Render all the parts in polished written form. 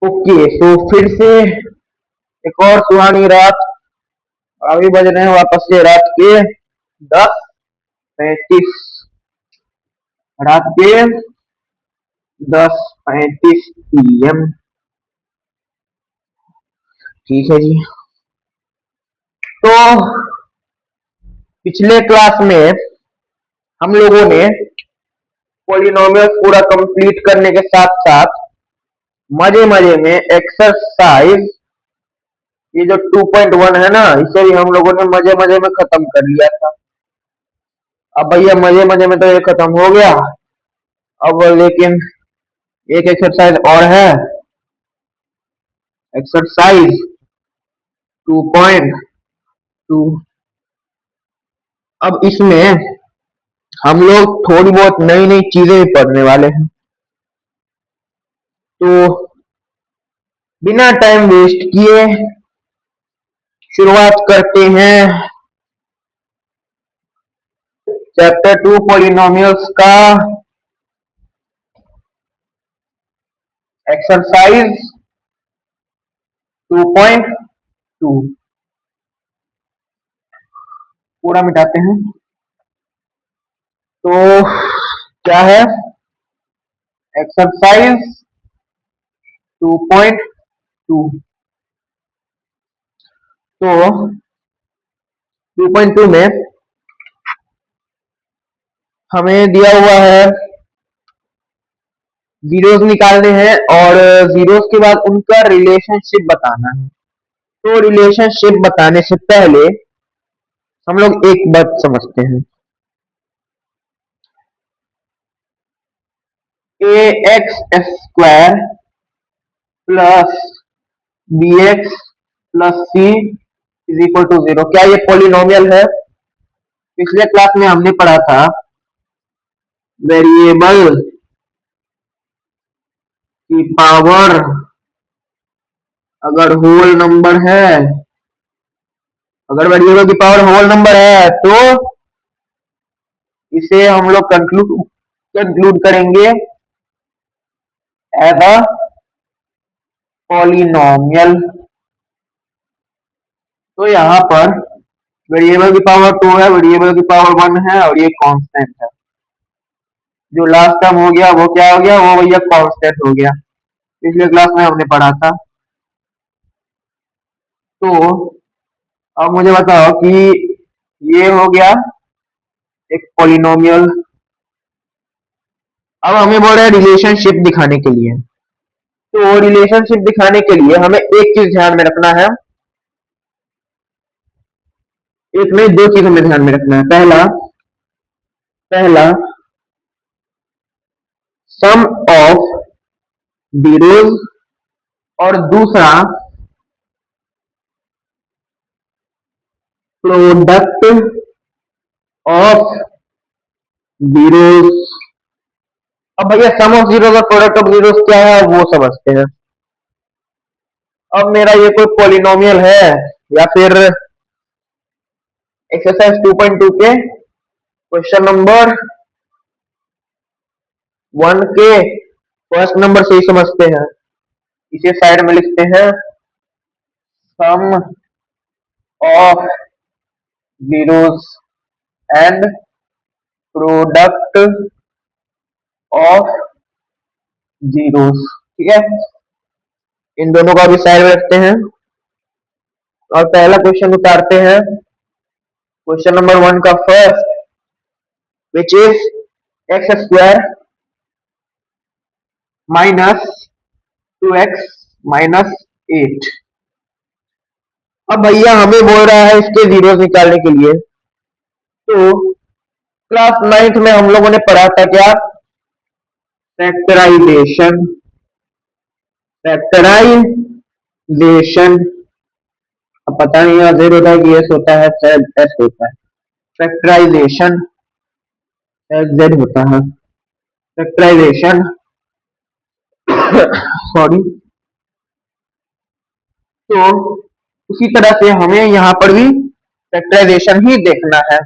Okay, तो फिर से एक और सुहानी रात। अभी बज रहे हैं वापस से रात के 10:35। रात के 10:35 PM। ठीक है जी। तो पिछले क्लास में हम लोगों ने पॉलिनोमियल्स पूरा कंप्लीट करने के साथ साथ मजे मजे में एक्सरसाइज, ये जो 2.1 है ना, इसे भी हम लोगों ने मजे मजे में खत्म कर लिया था। अब भैया मजे मजे में तो ये खत्म हो गया। अब लेकिन एक एक्सरसाइज और है, एक्सरसाइज 2.2। अब इसमें हम लोग थोड़ी बहुत नई नई चीजें भी पढ़ने वाले हैं। तो बिना टाइम वेस्ट किए शुरुआत करते हैं चैप्टर 2 पॉलिनोमियल्स का एक्सरसाइज 2.2। पूरा मिटाते हैं। तो क्या है, एक्सरसाइज 2.2। तो 2.2 में हमें दिया हुआ है जीरोस निकालने हैं और जीरोस के बाद उनका रिलेशनशिप बताना है। तो रिलेशनशिप बताने से पहले हम लोग एक बात समझते हैं। ax² plus bx plus c is equal to 0, क्या ये पॉलिनोमियल है? पिछले क्लास में हमने पढ़ा था वेरिएबल की पावर अगर होल नंबर है, अगर वेरिएबल की पावर होल नंबर है तो इसे हम लोग कंक्लूड करेंगे एज अ पॉलिनोमियल। तो यहाँ पर वेरिएबल की पावर 2 है, वेरिएबल की पावर 1 है और ये कांस्टेंट है। जो लास्ट टर्म हो गया वो क्या हो गया, वो भैया कांस्टेंट हो गया। पिछले क्लास में हमने पढ़ा था। तो अब मुझे बताओ कि ये हो गया एक पॉलिनोमियल। अब हमें बोल रहा है रिलेशनशिप दिखाने के लिए। तो रिलेशनशिप दिखाने के लिए हमें एक चीज ध्यान में रखना है, एक नहीं दो चीज हमें ध्यान में रखना है। पहला पहला सम ऑफ जीरोस और दूसरा प्रोडक्ट ऑफ जीरोस। अब भैया सम ऑफ जीरोस और प्रोडक्ट ऑफ जीरोस क्या है वो समझते हैं। अब मेरा ये कोई पॉलिनोमियल है या फिर एक्सरसाइज 2.2 के क्वेश्चन नंबर 1 के फर्स्ट नंबर से ही समझते हैं। इसे साइड में लिखते हैं sum of zeros and product of zeros. ठीक है, इन दोनों का भी साइड में रखते हैं और पहला क्वेश्चन उतारते हैं। क्वेश्चन नंबर 1 का first, which is x² minus 2x minus 8। अब भैया हमें बोल रहा है इसके जीरोस निकालने के लिए। तो क्लास 9th में हम लोगों ने पढ़ा था क्या, फैक्टराइजेशन। फैक्टराइजेशन, अब पता नहीं है जेड होता है कि एस होता है, शायद एस होता है। फैक्टराइजेशन जेड होता है, फैक्टराइजेशन सॉरी। तो उसी तरह से हमें यहाँ पर भी फैक्टराइजेशन ही देखना है।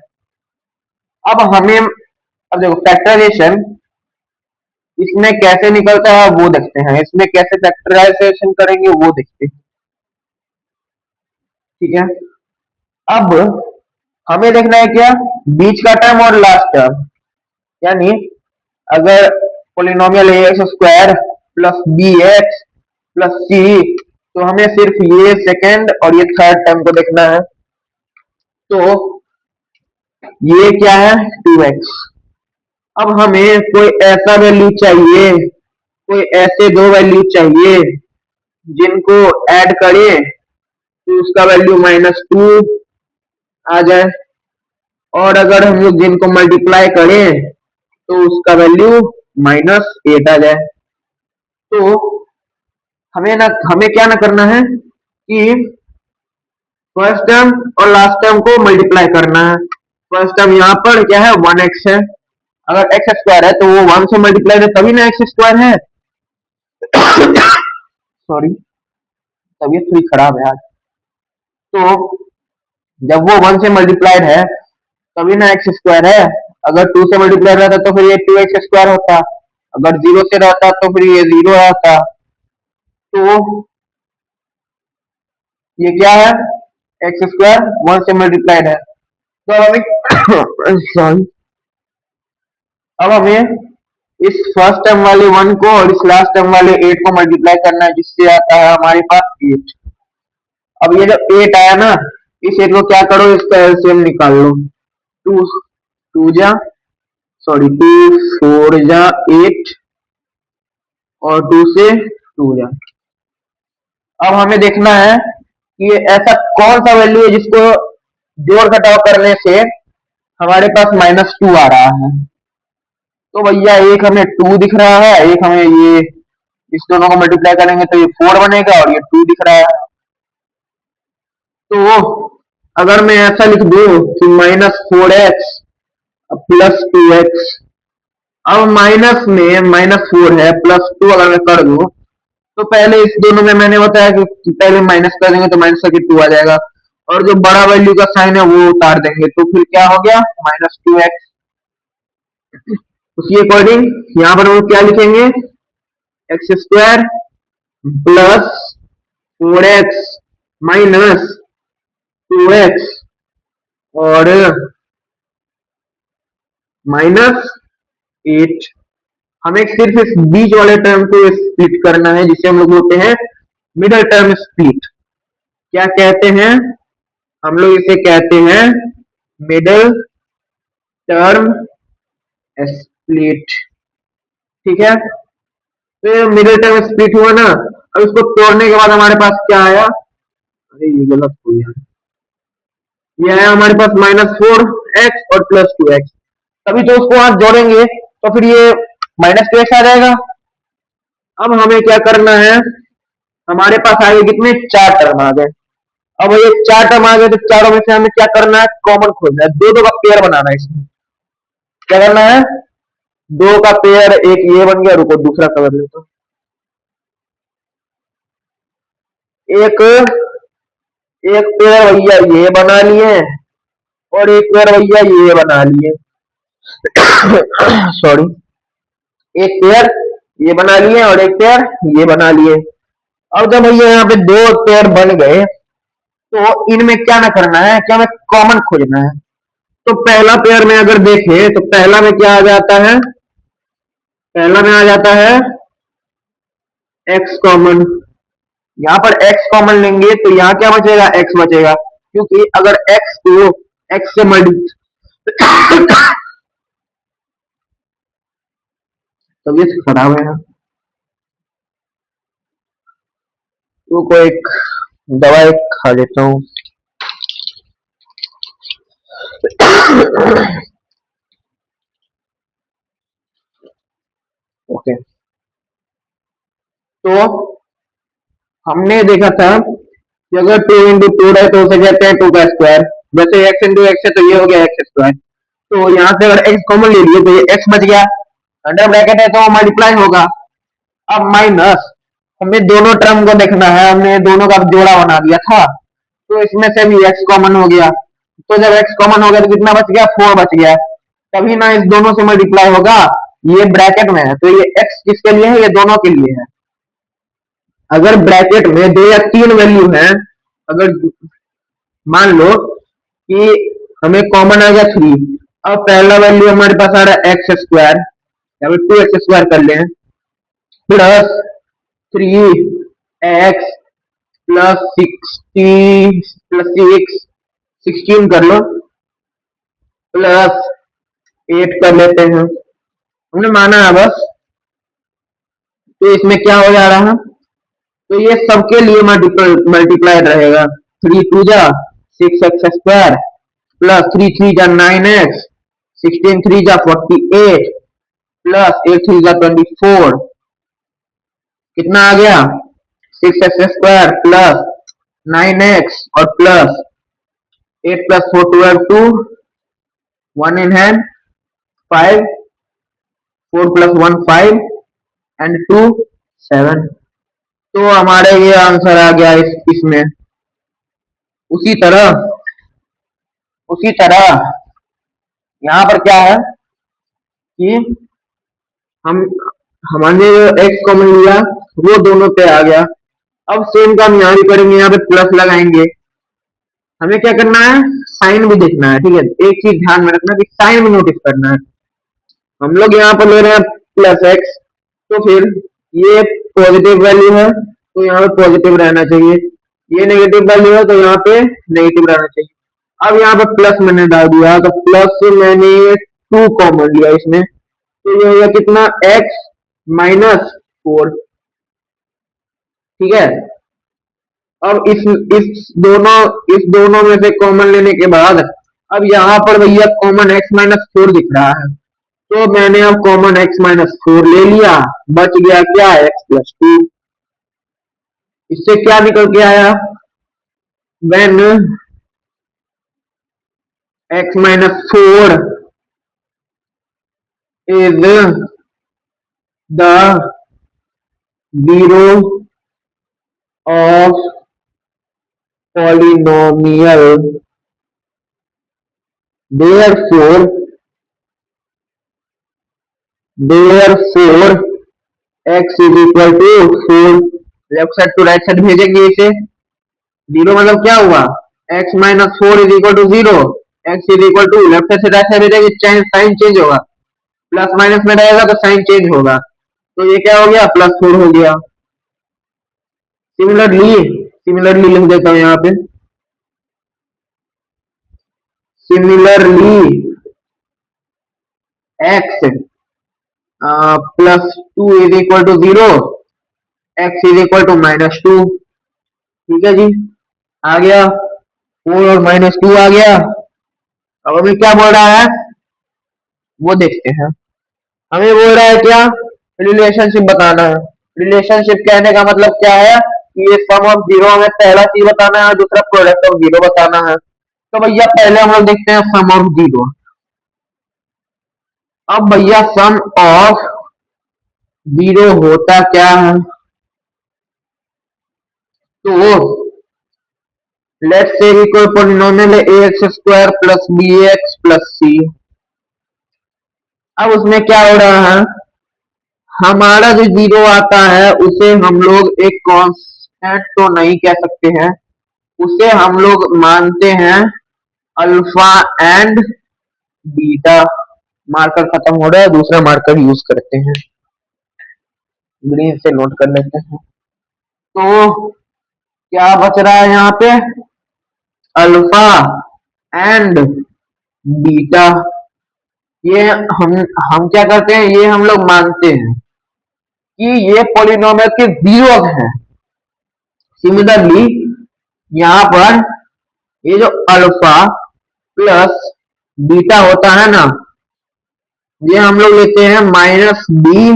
अब हमें, अब देखो फैक्टराइजेशन इसमें कैसे निकलता है वो देखते हैं, इसमें कैसे फैक्टराइजेशन करेंगे वो देखते हैं। ठीक है, अब हमें देखना है क्या, बीच का टर्म और लास्ट टर्म, यानी अगर polynomial A X square plus B X plus C, तो हमें सिर्फ ये सेकेंड और ये थर्ड टर्म को देखना है। तो ये क्या है 2x। अब हमें कोई ऐसा वैल्यू चाहिए, कोई ऐसे दो वैल्यू चाहिए जिनको ऐड करें तो उसका वैल्यू -2 आ जाए, और अगर हम लोग जिनको मल्टीप्लाई करें तो उसका वैल्यू -8 आ जाए। तो हमें क्या ना करना है कि फर्स्ट टर्म और लास्ट टर्म को मल्टीप्लाई करना है। फर्स्ट टर्म यहाँ पर क्या है 1x है, अगर एक्स स्क्वायर है तो वो 1 से मल्टीप्लाई है तभी ना एक्स स्क्वायर है। सॉरी, तबीयत थोड़ी खराब है आज। तो जब वो 1 से मल्टीप्लाइड है तभी ना एक्स स्क्वायर है। अगर 2 से मल्टीप्लाई रहता तो फिर ये 2x स्क्वायर होता, अगर 0 से रहता तो फिर ये 0 रहता। तो ये क्या है, एक्स स्क्वायर 1 से मल्टीप्लाइड है। तो अब हमें सॉरी, अब हमें इस फर्स्ट टर्म वाले 1 को और इस लास्ट टर्म वाले 8 को मल्टीप्लाई करना है, जिससे आता है हमारे पास 8। अब ये जो 8 आया ना, इस 8 को क्या करो, इसका एलसीएम निकाल लो। 2 2 जा सॉरी 2 4 जा 8 और 2 से 2 जा। अब हमें देखना है कि ऐसा कौन सा वैल्यू है जिसको जोड़ घटाव करने से हमारे पास -2 आ रहा है। तो भैया एक हमें 2 दिख रहा है, एक हमें ये इस दोनों को मल्टीप्लाई करेंगे तो ये 4 बनेगा और ये 2 दिख रहा है। तो अगर मैं ऐसा लिख दूं कि -4x प्लस 2x, अब माइनस में -4 है प्लस 2 अगर मैं कर दूं तो पहले इस दोनों में मैंने बताया कि पहले माइनस कर देंगे तो माइनस करके 2 आ जाएगा, और जो बड़ा वैल्यू का साइन है वो उतार देंगे तो फिर क्या हो गया -2x। उसी अकॉर्डिंग यहाँ पर हम क्या लिखेंगे, x square plus 4x minus 2x और -8। हमें सिर्फ इस बीच वाले टर्म को स्प्लिट करना है, जिसे हम लोग बोलते हैं मिडल टर्म स्प्लिट। क्या कहते हैं, हम लोग इसे कहते हैं मिडल टर्म स्प्लिट। ठीक है, तो मिडिल टर्म स्प्लिट हुआ ना। अब इसको तोड़ने के बाद हमारे पास क्या आया, अरे ये गलत हो गया, ये आया हमारे पास -4x और +2x। तभी तो उसको आप जोड़ेंगे तो फिर ये -2x आ जाएगा। अब हमें क्या करना है, हमारे पास आगे कितने 4 टर्म आ गए। अब ये 4 टर्म आ गए तो चारों में से हमें क्या करना है, कॉमन खोजना है, दो दो का पेयर बनाना है। इसमें क्या करना है, 2 का पेयर, एक ये बन गया, रुको दूसरा कलर लेता हूं। एक एक पेयर भैया ये बना लिए और एक पेयर भैया ये बना लिए। सॉरी, एक पेयर ये बना लिए और एक पेयर ये बना लिए। अब जब भैया यहाँ पे 2 पेयर बन गए तो इनमें क्या ना करना है, क्या हमें कॉमन खोजना है। तो पहला पेयर में अगर देखें तो पहला में क्या आ जाता है, पहला में आ जाता है x कॉमन। यहाँ पर x कॉमन लेंगे तो यहाँ क्या बचेगा, x बचेगा, क्योंकि अगर x को x से मल्टीप्लाई तबीयत खराब है, तो कोई एक दवाई खा लेता हूँ। ओके, तो हमने देखा था कि अगर 2 इंटू 2 है तो उसे कहते हैं 2 का स्क्वायर। वैसे x इंटू एक्स है तो ये हो गया x स्क्वायर। तो यहाँ से अगर x कॉमन ले लिए तो ये x बच गया, अंडर ब्रैकेट है तो मल्टीप्लाई होगा। अब माइनस, हमें दोनों टर्म को देखना है, हमने दोनों का जोड़ा बना दिया था तो इसमें से भी x कॉमन हो गया। तो जब x कॉमन हो गया तो कितना बच गया, 4 बच गया, तभी ना इस दोनों से मल्टीप्लाई होगा। ये ब्रैकेट में है तो ये x किसके लिए है, ये दोनों के लिए है। अगर ब्रैकेट में 2 या 3 वैल्यू है, अगर मान लो कि हमें कॉमन आ गया 3, अब पहला वैल्यू हमारे पास आ रहा है एक्स स्क्वायर, या फिर 2x स्क्वायर कर लें, प्लस 3x प्लस 60 प्लस 16 कर लो, प्लस 8 कर लेते हैं, हमने माना है बस। तो इसमें क्या हो जा रहा है, तो ये सबके लिए मल्टीप्लाइड रहेगा। 3 टू जा 6x स्क्वायर प्लस 3 3 जा 9x, 16 3 जा 48 प्लस 8 3 जा 24, कितना आ गया 6x स्क्वायर प्लस 9x और plus 8 plus 4 12 2 1 in hand 5 4 plus 1 5 and 2 7। तो हमारे ये आंसर आ गया इसमें। उसी तरह यहाँ पर क्या है कि हम हमने जो x कॉमन लिया वो दोनों पे आ गया। अब सेम काम यहाँ भी करेंगे, यहाँ पे प्लस लगाएंगे। हमें क्या करना है, साइन भी देखना है, ठीक है। एक चीज ध्यान में रखना कि साइन भी नोटिस करना है। हम लोग यहाँ पर ले रहे हैं प्लस एक्स, तो फिर ये पॉजिटिव वैल्यू है तो यहाँ पे पॉजिटिव रहना चाहिए, ये नेगेटिव वैल्यू है तो यहाँ पे नेगेटिव रहना चाहिए। अब यहाँ पे प्लस मैंने डाल दिया तो प्लस से मैंने 2 कॉमन लिया इसमें, तो ये हो गया कितना x माइनस 4, ठीक है। अब इस दोनों में से कॉमन लेने के बाद अब यहाँ पर भैया कॉमन x माइनस 4 दिख रहा है, तो मैंने अब कॉमन x माइनस 4 ले लिया, बच गया क्या x प्लस 2। इससे क्या निकल के आया, when x minus 4 is the zero of polynomial, therefore x is equal to 4। Left side to right side भेजेंगे इसे, जीरो मतलब क्या हुआ x minus 4 is equal to 0, x is equal to left side से राइट साइड भेजेंगे, sign change होगा, plus minus में रहेगा तो साइन चेंज होगा, तो ये क्या हो गया प्लस 4 हो गया। सिमिलरली लिख देता हूं यहाँ पे, similarly x plus 2 is equal to 0, x is equal to minus 2, ठीक है जी, आ गया 4 और माइनस 2 आ गया। अब हमें क्या बोल रहा है वो देखते हैं। हमें बोल रहा है क्या, रिलेशनशिप बताना है। रिलेशनशिप कहने का मतलब क्या है कि ये सम ऑफ जीरो, हमें पहला चीज बताना है, दूसरा प्रोडक्ट ऑफ जीरो बताना है। तो भैया पहले हम लोग देखते हैं सम ऑफ जीरो। अब भैया सम ऑफ जीरो होता क्या है, तो लेट्स से कि कोई पॉलिनोमियल है ax square plus bx plus c। अब उसमें क्या हो रहा है, हमारा जो जीरो आता है उसे हम लोग एक कांस्टेंट तो नहीं कह सकते हैं, उसे हम लोग मानते हैं अल्फा एंड बीटा। मार्कर खत्म हो रहा है, दूसरा मार्कर यूज करते हैं, ग्रीन से नोट कर लेते हैं। तो क्या बच रहा है यहाँ पे, अल्फा एंड बीटा। ये हम क्या करते हैं, ये हम लोग मानते हैं कि ये पॉलिनोमियल के जीरो हैं। सिमिलरली यहाँ पर ये जो अल्फा प्लस बीटा होता है ना, ये हम लोग लेते हैं माइनस बी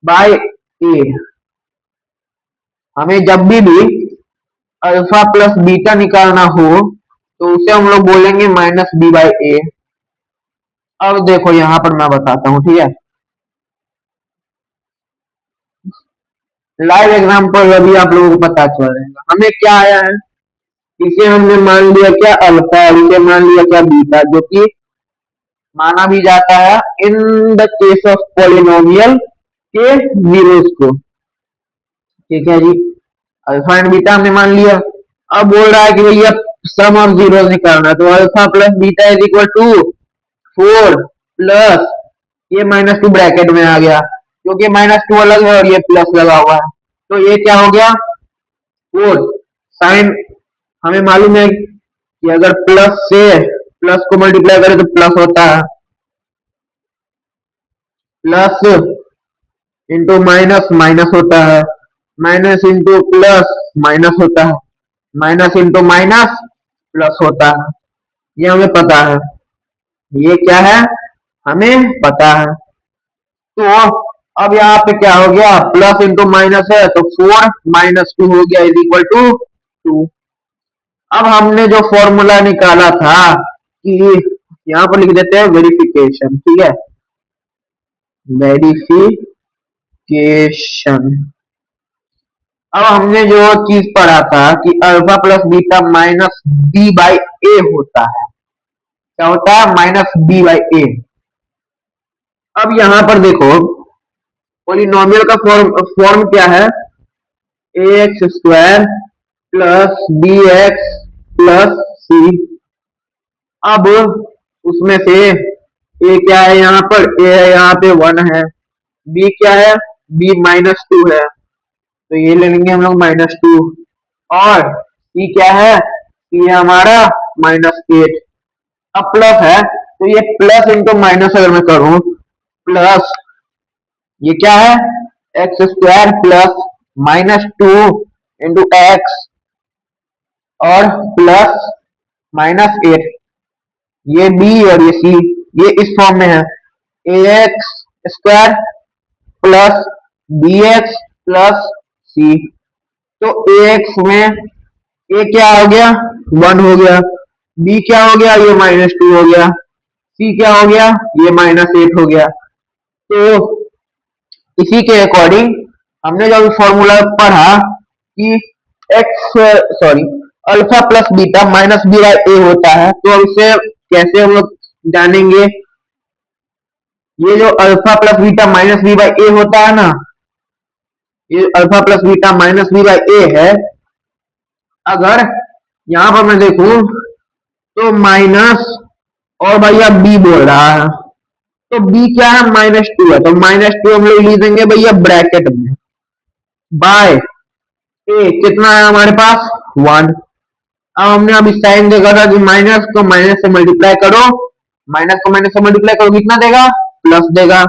बाय ए। हमें जब भी अल्फा प्लस बीटा निकालना हो तो उसे हम लोग बोलेंगे माइनस बी बाय ए। अब देखो यहां पर मैं बताता हूं, ठीक है, लाइव एग्जांपल अभी आप लोगों को पता चल जाएगा। हमें क्या आया है, इसे हमने मान लिया क्या अल्फा और इसे मान लिया क्या बीटा, जो कि माना भी जाता है in the case of polynomial के जीरोस को। ठीक है जी, अल्फा एंड बीटा हमने मान लिया। अब बोल रहा है कि भैया सम ऑफ जीरोस निकालना है, तो alpha plus beta is equal to 4 plus ये -2 ब्रैकेट में आ गया क्योंकि -2 अलग है और ये प्लस लगा हुआ है, तो ये क्या हो गया 4 साइन। हमें मालूम है कि अगर प्लस से प्लस को मल्टीप्लाई करें तो प्लस होता है, प्लस इंटू माइनस माइनस होता है, माइनस इंटू प्लस माइनस होता है, माइनस इंटू माइनस प्लस होता है। ये हमें पता है, ये क्या है हमें पता है। तो अब यहाँ पे क्या हो गया, प्लस इंटू माइनस है तो 4 -2 हो गया इज इक्वल टू 2। अब हमने जो फॉर्मूला निकाला था कि यहाँ पर लिख देते हैं वेरिफिकेशन, ठीक है, वेरिफिकेशन। अब हमने जो चीज पढ़ा था कि alpha plus beta minus B by A होता है, क्या होता है -b/a। अब यहां पर देखो पॉलिनोमियल का फॉर्म क्या है, ax² plus bx plus c। अब उसमें से a क्या है, यहाँ पर a है, यहाँ पे 1 है, b क्या है, b -2 है, तो ये ले लेंगे हम लोग -2, और c क्या है, c है हमारा -8। अब प्लस है तो ये प्लस इंटू माइनस अगर मैं करूं, प्लस ये क्या है x² प्लस -2 इंटू एक्स और प्लस -8, ये b और ये c, ये इस फॉर्म में है ax² plus bx plus c। तो ax में a क्या हो गया 1 हो गया, b क्या हो गया ये -2 हो गया, c क्या हो गया ये -8 हो गया। तो इसी के अकॉर्डिंग हमने जब फॉर्मूला पढ़ा कि अल्फा प्लस बीटा -b/a होता है, तो अब इसे कैसे हम लोग जानेंगे। ये जो अल्फा प्लस बीटा -b/a होता है ना, ये अल्फा प्लस बीटा -b/a है। अगर यहां पर मैं देखूं तो माइनस और भैया b बोल रहा है, तो b क्या है -2 है, तो -2 हम लोग लिख देंगे भैया ब्रैकेट में बाय ए, कितना है हमारे पास 1। अब हमने अभी साइन देखा था कि माइनस को माइनस से मल्टीप्लाई करो, माइनस को माइनस से मल्टीप्लाई करो कितना देगा प्लस देगा,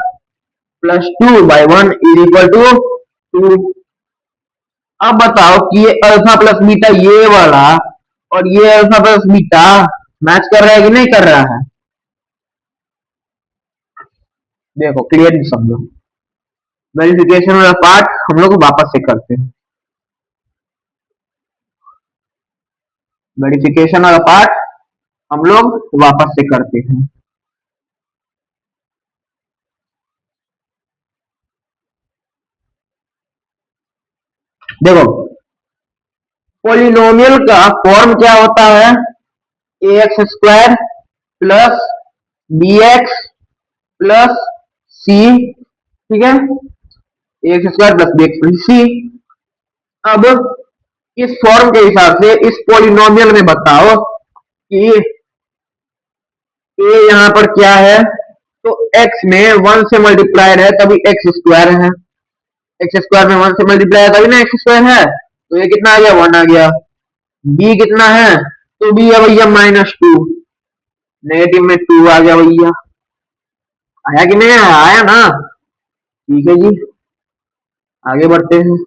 +2/1 इज इक्वल टू 2। अब बताओ कि ये अल्फा प्लस बीटा ये वाला और ये अल्फा प्लस बीटा मैच कर रहा है कि नहीं कर रहा है। देखो क्लियरली समझो, वेरिफिकेशन वाला पार्ट हम लोग वापस से करते हैं, वेरिफिकेशन वाला पार्ट हम लोग वापस से करते हैं। देखो पॉलिनोमियल का फॉर्म क्या होता है, ax² plus bx plus c, ठीक है, ax² plus bx plus c। अब इस फॉर्म के हिसाब से इस पॉलिनोमियल में बताओ कि a यहां पर क्या है, तो x में 1 से मल्टीप्लाइड है तभी x² है, x² में 1 से मल्टीप्लाई है तभी ना x² है, तो ये कितना आ गया 1 आ गया। b कितना है, तो b है भैया -2, नेगेटिव में 2 आ गया भैया, आया कि नहीं आया, आया ना, ठीक है जी, आगे बढ़ते हैं,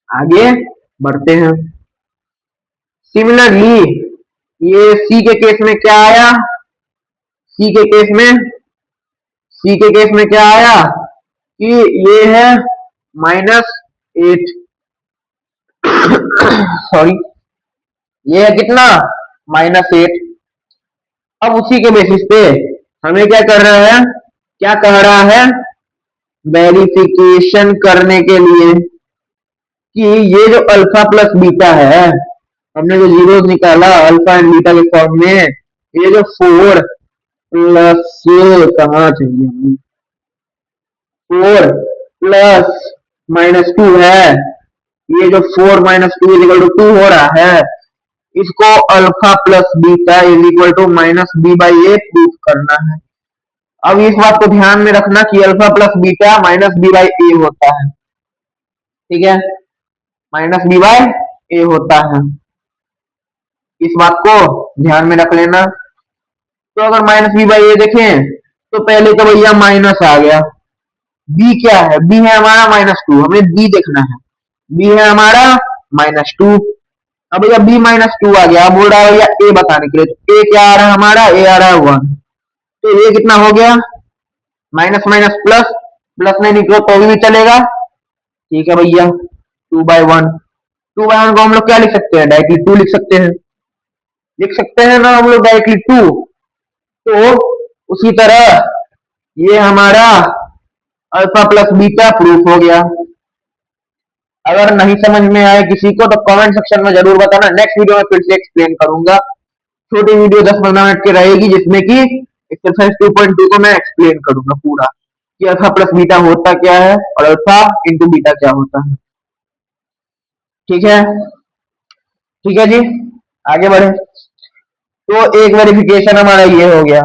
आगे बढ़ते हैं। सिमिलरली ये सी के केस में क्या आया, सी के केस में, सी के केस में क्या आया कि ये है -8 सॉरी, ये है कितना -8। अब उसी के बेसिस पे हमें क्या कर रहा है, क्या कह रहा है, वेरिफिकेशन करने के लिए कि ये जो अल्फा प्लस बीटा है, हमने जो जीरोस निकाला अल्फा एंड बीटा के फॉर्म में, ये जो 4 प्लस कहाँ चाहिए, 4 प्लस -2 है, ये जो 4 - 2 = 2 हो रहा है, इसको alpha plus beta is equal to -b/a proof करना है। अब इस बात को ध्यान में रखना कि अल्फा प्लस बीटा -b/a होता है, ठीक है, -b/a होता है, इस बात को ध्यान में रख लेना। तो अगर -b/a देखें तो पहले तो भैया माइनस आ गया, b क्या है, b है हमारा -2, हमें b देखना है, b है हमारा -2। अब भैया b-2 आ गया, अब बोल रहा है भैया a बताने के लिए, तो a क्या आ रहा है हमारा, a आ रहा है 1, तो ये कितना हो गया, माइनस माइनस प्लस, प्लस नहीं निकलो तो भी चलेगा, ठीक है भैया, 2/1, 2/1 को हम लोग क्या लिख सकते हैं, डायरेक्टली 2 लिख सकते हैं ना हम लोग डायरेक्टली 2। तो उसी तरह ये हमारा अल्फा प्लस बीटा प्रूफ हो गया। अगर नहीं समझ में आए किसी को तो कमेंट सेक्शन में जरूर बताना, नेक्स्ट वीडियो में फिर से एक्सप्लेन करूंगा। छोटी वीडियो 10-15 मिनट की रहेगी, जिसमें कि एक्सरसाइज 2.2 को मैं एक्सप्लेन करूंगा पूरा कि अल्फा प्लस बीटा होता क्या है और अल्फा इंटू बीटा क्या होता है। ठीक है, ठीक है जी, आगे बढ़े। तो एक वेरिफिकेशन हमारा ये हो गया।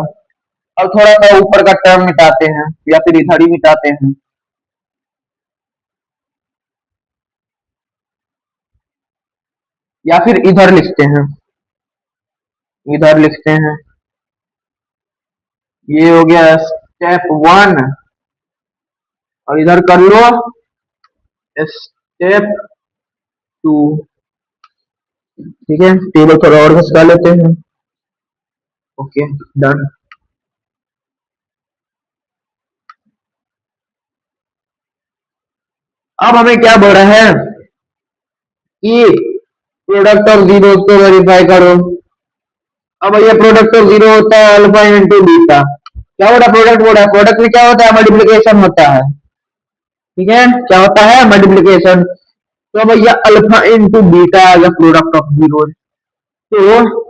अब थोड़ा सा ऊपर का टर्म मिटाते हैं या फिर इधर ही मिटाते हैं, या फिर इधर लिखते हैं, इधर लिखते हैं। ये हो गया स्टेप 1 और इधर कर लो स्टेप 2। ठीक है, टेबल थोड़ा और घसका लेते हैं। Okay, done. अब हमें क्या बोल रहा है कि प्रोडक्ट ऑफ जीरोस को वेरीफाई करो। अब भैया प्रोडक्ट ऑफ जीरो होता है अल्फा इंटू बीटा। क्या होता है प्रोडक्ट, बोला प्रोडक्ट में क्या होता है, मल्टीप्लीकेशन होता है, ठीक है, क्या होता है, मल्टीप्लीकेशन। तो भैया अल्फा इंटू बीटा आ गया प्रोडक्ट ऑफ जीरो। तो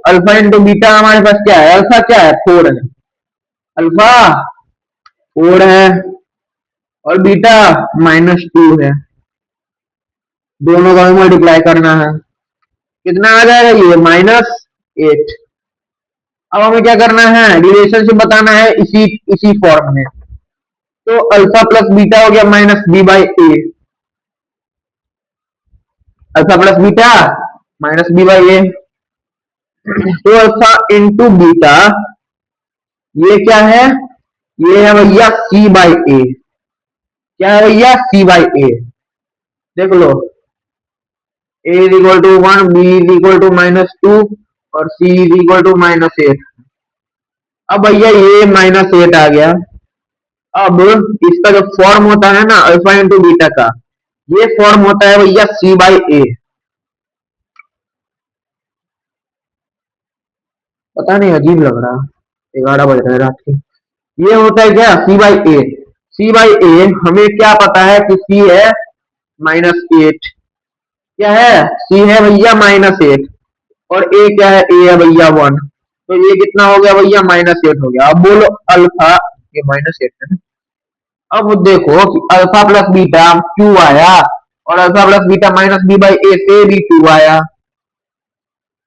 अल्फा इंटू बीटा हमारे पास क्या है, अल्फा क्या है, 4 है, अल्फा 4 है और बीटा -2 है, दोनों का मल्टीप्लाई करना है, कितना आ जाएगा ये -8। अब हमें क्या करना है, रिलेशनशिप बताना है इसी इसी फॉर्म में। तो अल्फा प्लस बीटा हो गया -b/a, alpha plus beta -b/a। तो अल्फा इंटू बीटा ये क्या है, ये है भैया c/a। क्या है भैया, c/a। देख लो, a is equal to 1, b is equal to -2 और c इज इक्वल टू -8। अब भैया ये -8 आ गया। अब इसका जो फॉर्म होता है ना अल्फा इंटू बीटा का, ये फॉर्म होता है भैया c/a। पता नहीं, अजीब लग रहा, 11 बज रहे हैं रात के। ये होता है क्या, c/a। c/a हमें क्या पता है कि c है -8, क्या है, c है भैया -8 और a क्या है, a है भैया 1। तो ये कितना हो गया भैया, -8 हो गया। अब बोलो अल्फा, ये -8 है ना। अब देखो कि अल्फा प्लस बीटा 2 आया और अल्फा प्लस बीटा -b/a से भी 2 आया,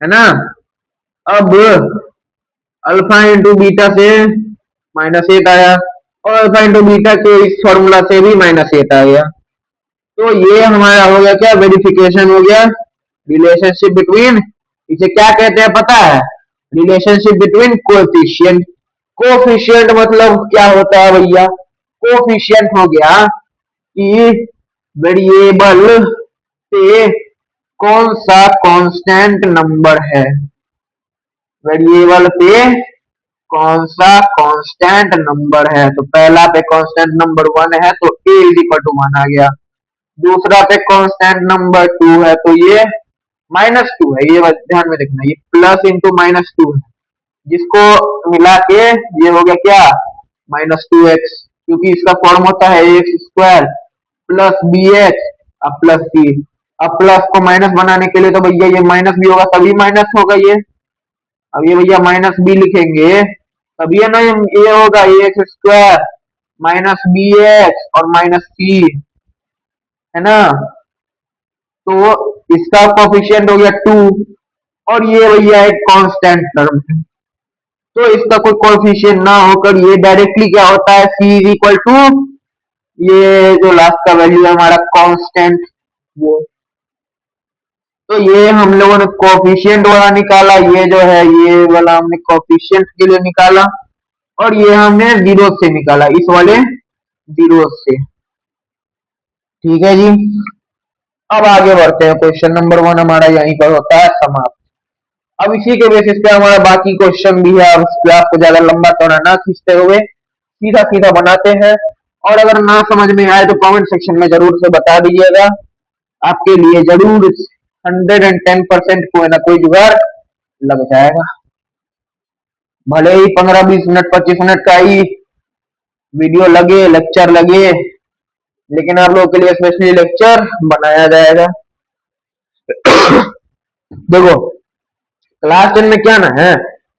है ना। अब अल्फा इंटू बीटा से -8 आया और अल्फा इंटू बीटा के इस फॉर्मूला से भी -8 आ गया। तो ये हमारा हो गया क्या, वेरिफिकेशन हो गया, रिलेशनशिप बिटवीन, इसे क्या कहते हैं पता है, रिलेशनशिप बिटवीन कोएफिशिएंट। कोएफिशिएंट मतलब क्या होता है भैया, कोएफिशिएंट हो गया कि वेरिएबल पे कौन सा कांस्टेंट नंबर है, वेरिएबल पे कौन सा कांस्टेंट नंबर है। तो पहला पे कांस्टेंट नंबर 1 है तो a इज इक्वल टू 1 आ गया। दूसरा पे कांस्टेंट नंबर 2 है तो ये -2 है, ये ध्यान में रखना, ये प्लस इंटू -2 है, जिसको मिला के ये हो गया क्या, -2x, क्योंकि इसका फॉर्म होता है x² प्लस bx अब प्लस c। अब प्लस को माइनस बनाने के लिए तो भैया ये माइनस भी होगा तभी माइनस होगा ये, अब ये भैया माइनस बी लिखेंगे तब ये ना ये होगा A X square minus B X और माइनस सी, है ना। तो इसका कोफिशिएंट हो गया 2 और ये भैया एक कांस्टेंट टर्म है, तो इसका कोई कोफिशिएंट ना होकर ये डायरेक्टली क्या होता है सी इज इक्वल टू ये जो लास्ट का वैल्यू है हमारा कांस्टेंट वो। तो ये हम लोगों ने कोफिशिएंट वाला निकाला, ये जो है ये वाला हमने कोफिशिएंट के लिए निकाला और ये हमने जीरो से निकाला, इस वाले जीरो से। ठीक है जी, अब आगे बढ़ते हैं। क्वेश्चन नंबर 1 हमारा यहीं पर होता है समाप्त। अब इसी के बेसिस पे हमारा बाकी क्वेश्चन भी है, अब इस पे आपको ज्यादा लंबा चौड़ा ना खींचते हुए सीधा सीधा बनाते हैं। और अगर ना समझ में आए तो कमेंट सेक्शन में जरूर से बता दीजिएगा, आपके लिए जरूर 110% कोई ना कोई जुगाड़ लग जाएगा। भले ही 15-20 मिनट 25 मिनट का ही वीडियो लगे, लेक्चर लगे, लेकिन आप लोगों के लिए स्पेशली लेक्चर बनाया जाएगा। देखो क्लास 10 में क्या ना है,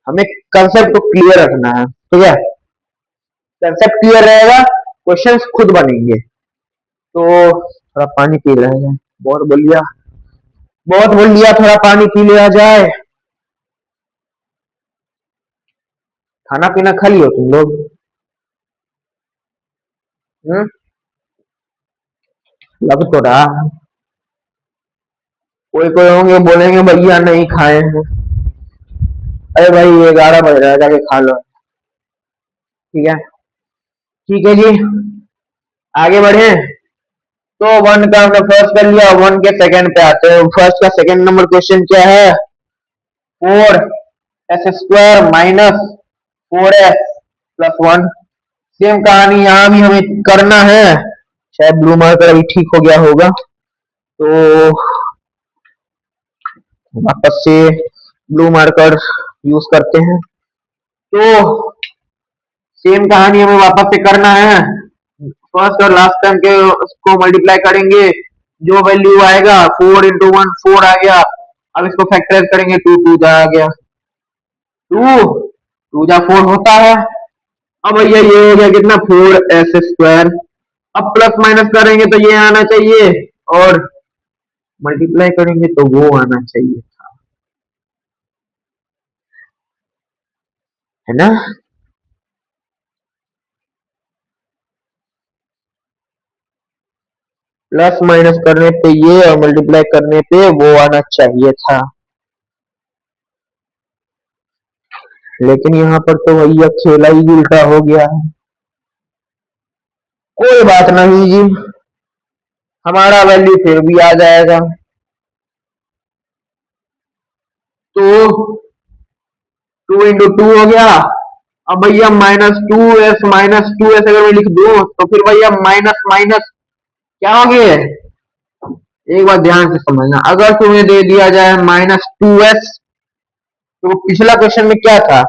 हमें कंसेप्ट को क्लियर रखना है, ठीक है। कंसेप्ट क्लियर रहेगा, क्वेश्चंस खुद बनेंगे। तो थोड़ा पानी पी रहे हैं, बहुत बोल लिया बहुत बोल लिया, थोड़ा पानी पी लिया जाए। खाना पीना खा लियो तुम लोग? लग तो रहा, कोई कोई होंगे बोलेंगे भैया नहीं खाए हैं। अरे भाई 11 बज रहा है, जाके खा लो। ठीक है, ठीक है जी, आगे बढ़े। तो 1 का हमने फर्स्ट कर लिया, 1 के सेकंड पे आते हैं। फर्स्ट का सेकंड नंबर क्वेश्चन क्या है, 4s² माइनस 4s+1। सेम कहानी यहाँ भी हमें करना है, शायद ब्लू मार्कर अभी ठीक हो गया होगा, तो वापस से ब्लू मार्कर यूज करते हैं। तो सेम कहानी हमें वापस से करना है, फर्स्ट और लास्ट टर्म के उसको मल्टीप्लाई करेंगे, जो वैल्यू आएगा 4 इंटू 1 4 आ गया। अब इसको फैक्टराइज करेंगे, 2 2 जा आ गया, 2 2 जा 4 होता है। अब भैया ये हो गया कितना 4s²। अब प्लस माइनस करेंगे तो ये आना चाहिए और मल्टीप्लाई करेंगे तो वो आना चाहिए, है ना। प्लस माइनस करने पे ये और मल्टीप्लाई करने पे वो आना चाहिए था, लेकिन यहाँ पर तो भैया खेला ही उल्टा हो गया है। कोई बात नहीं जी, हमारा वैल्यू फिर भी आ जाएगा। तो 2 इंटू 2 हो गया। अब भैया -2s अगर मैं लिख दूं तो फिर भैया माइनस माइनस क्या हो गया, एक बार ध्यान से समझना। अगर तुम्हें दे दिया जाए -2s, तो पिछला क्वेश्चन में क्या था,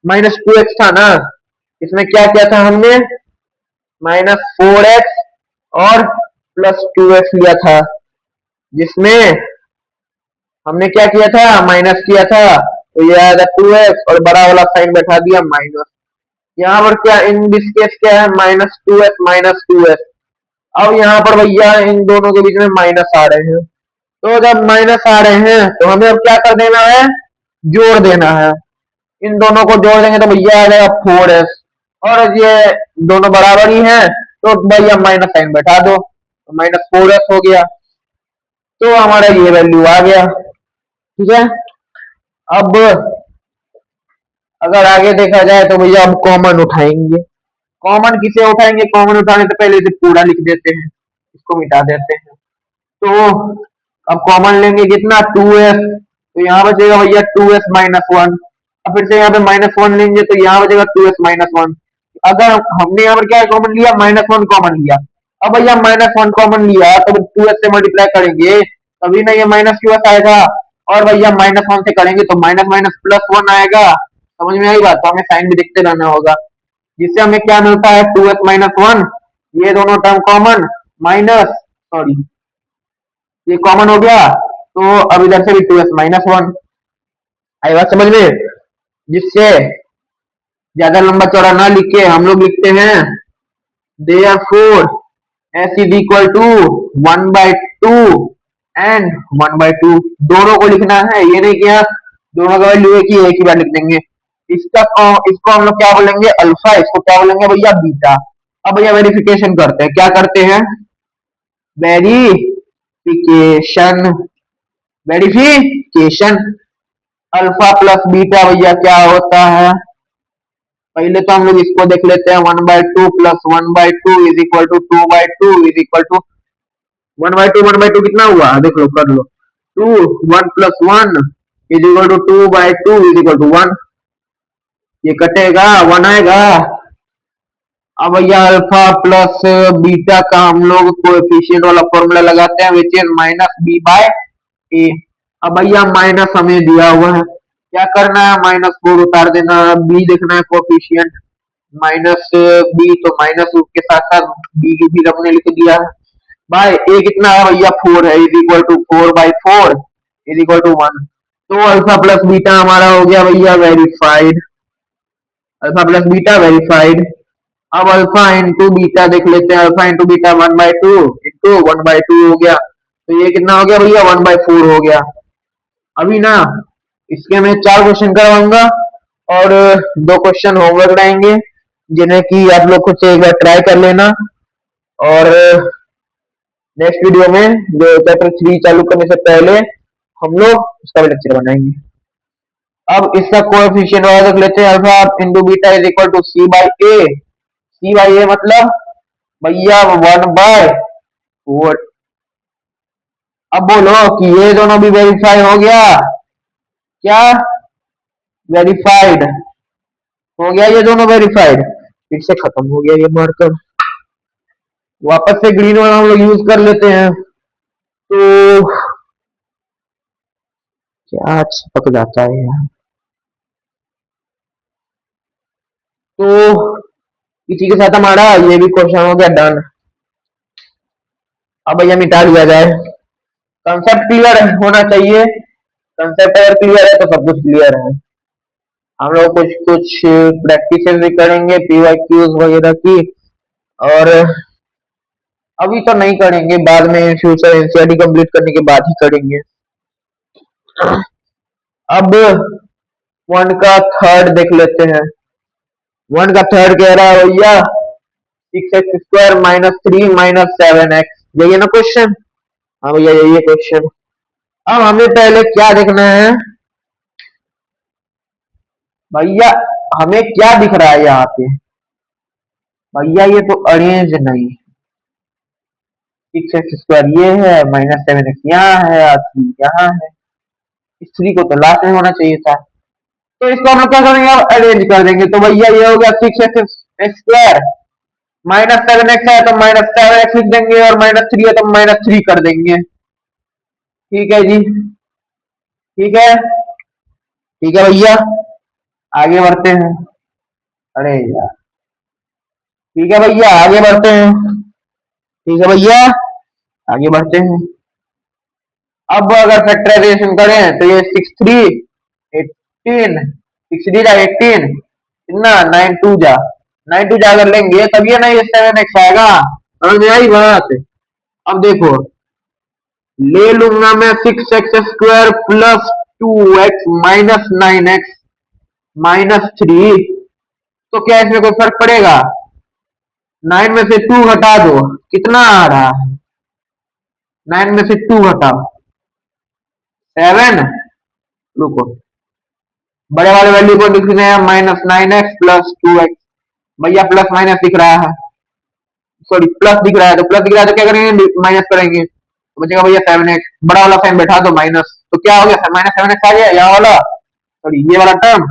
-2x था ना, इसमें क्या क्या था हमने, -4x और +2x लिया था, जिसमें हमने क्या किया था, माइनस किया था, तो ये आया था 2x और बड़ा वाला साइन बैठा दिया माइनस। यहाँ पर क्या इन दिस केस क्या है, -2s। अब यहाँ पर भैया इन दोनों के बीच में माइनस आ रहे हैं, तो जब माइनस आ रहे हैं तो हमें अब क्या कर देना है, जोड़ देना है। इन दोनों को जोड़ देंगे तो भैया आ जाएगा 4s, और ये दोनों बराबर ही हैं तो भैया माइनस साइन बैठा दो, तो -4s हो गया। तो हमारा ये वैल्यू आ गया, ठीक है। अब अगर आगे देखा जाए तो भैया अब कॉमन उठाएंगे। कॉमन किसे उठाएंगे, कॉमन उठाने से पहले इसे पूरा लिख देते हैं, इसको मिटा देते हैं। तो अब कॉमन लेंगे कितना, 2s, तो यहाँ बचेगा भैया 2s-1। अब फिर से यहाँ पे -1 लेंगे तो यहाँ बचेगा 2s-1। अगर हमने यहाँ पर क्या कॉमन लिया, -1 कॉमन लिया। अब भैया -1 कॉमन लिया तो 2s से मल्टीप्लाई करेंगे तभी ना ये -2s आएगा, और भैया -1 से करेंगे तो माइनस माइनस +1 आएगा। समझ में आई बात, तो हमें साइन भी देखते रहना होगा, जिससे हमें क्या मिलता है 2s-1, ये दोनों टर्म कॉमन, माइनस सॉरी ये कॉमन हो गया, तो अब इधर से भी 2s-1 आई बात समझ में। जिससे ज्यादा लंबा चौड़ा ना लिख के हम लोग लिखते हैं therefore s is equal to 1/2 and 1/2 दोनों को लिखना है, ये नहीं कि आप दोनों का वैल्यू एक ही बार लिख देंगे। इसको हम लोग क्या बोलेंगे अल्फा, इसको क्या बोलेंगे भैया बीटा। अब भैया वेरिफिकेशन करते हैं, क्या करते हैं verification, verification alpha plus beta भैया क्या होता है। पहले तो हम लोग इसको देख लेते हैं 1/2 plus 1/2 is equal to 2/2 is equal to 1/2 कितना हुआ देख लो कर लो 2 1 plus 1 is equal to 2/2 is equal to 1, ये कटेगा 1 आएगा। अब भैया अल्फा प्लस बीटा का हम लोग कोएफिशिएंट वाला फॉर्मूला लगाते हैं which is minus B by A. अब भैया माइनस हमें दिया हुआ है, क्या करना है माइनस को उतार देना, बी देखना है कोएफिशिएंट माइनस बी, तो माइनस के साथ साथ बी की भी हमने लिख दिया है बाय ए कितना है भैया 4 है is equal to 4/4 is equal to 1। तो अल्फा प्लस बीटा हमारा हो गया भैया verified, alpha plus beta verified. अब अल्फा इंटू बीटा देख लेते हैं, अल्फा इंटू बीटा 1/2 इंटू 1/2 हो गया, तो ये कितना हो गया भैया 1/4 हो गया। अभी ना इसके मैं 4 क्वेश्चन करवाऊंगा और 2 क्वेश्चन होमवर्क रहेंगे जिन्हें कि आप लोग कुछ एक बार ट्राई कर लेना, और नेक्स्ट वीडियो में जो चैप्टर 3 चालू करने से पहले हम लोग उसका भी लेक्चर बनाएंगे। अब इसका कोएफिशिएंट वाला देख लेते हैं, alpha into beta is equal to C by A, C by A मतलब भैया 1/4। अब बोलो कि ये दोनों भी वेरीफाई हो गया, क्या वेरीफाइड हो गया, ये दोनों वेरीफाइड, फिर से खत्म हो गया ये मार्कर, वापस से ग्रीन वाला हम लोग यूज कर लेते हैं, तो क्या चिपक जाता है यहाँ। तो इसी के साथ हमारा ये भी क्वेश्चन हो गया डन। अब भैया मिटा लिया जाए, कंसेप्ट क्लियर होना चाहिए, कंसेप्ट अगर क्लियर है तो सब कुछ क्लियर है। हम लोग कुछ कुछ प्रैक्टिस भी करेंगे पीवाईक्यूज वगैरह की, और अभी तो नहीं करेंगे, बाद में फ्यूचर एनसीईआरटी कंप्लीट करने के बाद ही करेंगे। अब 1 का थर्ड देख लेते हैं, 1 का थर्ड कह रहा है भैया 6x² माइनस 3 माइनस 7x, यही है ना क्वेश्चन। हाँ भैया यही है क्वेश्चन। अब हमें पहले क्या देखना है भैया, हमें क्या दिख रहा है यहाँ पे भैया, ये तो अरेंज नहीं, 6x² ये है माइनस 7x यहाँ है और 3 यहाँ है, इस 3 को तो लास्ट में होना चाहिए था, तो इसको हम लोग क्या करेंगे अब अरेंज कर देंगे। तो भैया ये हो गया 6x² माइनस 7x है तो माइनस 7x लिख देंगे, और माइनस 3 है तो माइनस 3 कर देंगे। ठीक है जी, ठीक है, ठीक है भैया, आगे बढ़ते हैं। अरे यार ठीक है भैया आगे बढ़ते हैं, ठीक है भैया आगे बढ़ते हैं। अब अगर फैक्टराइजेशन करें तो ये 6 3 18 6 3 जा 18 कितना 9 2 जा 9 2 जा अगर लेंगे तब ये ना ये 7x आएगा, समझ में आई बात। अब देखो ले लूंगा मैं 6x² plus 2x minus 9x minus 3, तो क्या इसमें कोई फर्क पड़ेगा, 9 में से 2 हटा दो कितना आ रहा है, 9 में से 2 हटाओ 7, रुको बड़े वाले वैल्यू को लिखने हैं माइनस 9x प्लस 2x, भैया प्लस माइनस दिख रहा है, सॉरी प्लस दिख रहा है, तो प्लस दिख रहा है तो क्या करेंगे माइनस करेंगे, तो बचेगा भैया 7x, बड़ा वाला साइन बैठा दो माइनस, तो क्या हो गया माइनस 7x आ गया यहाँ वाला, सॉरी ये वाला टर्म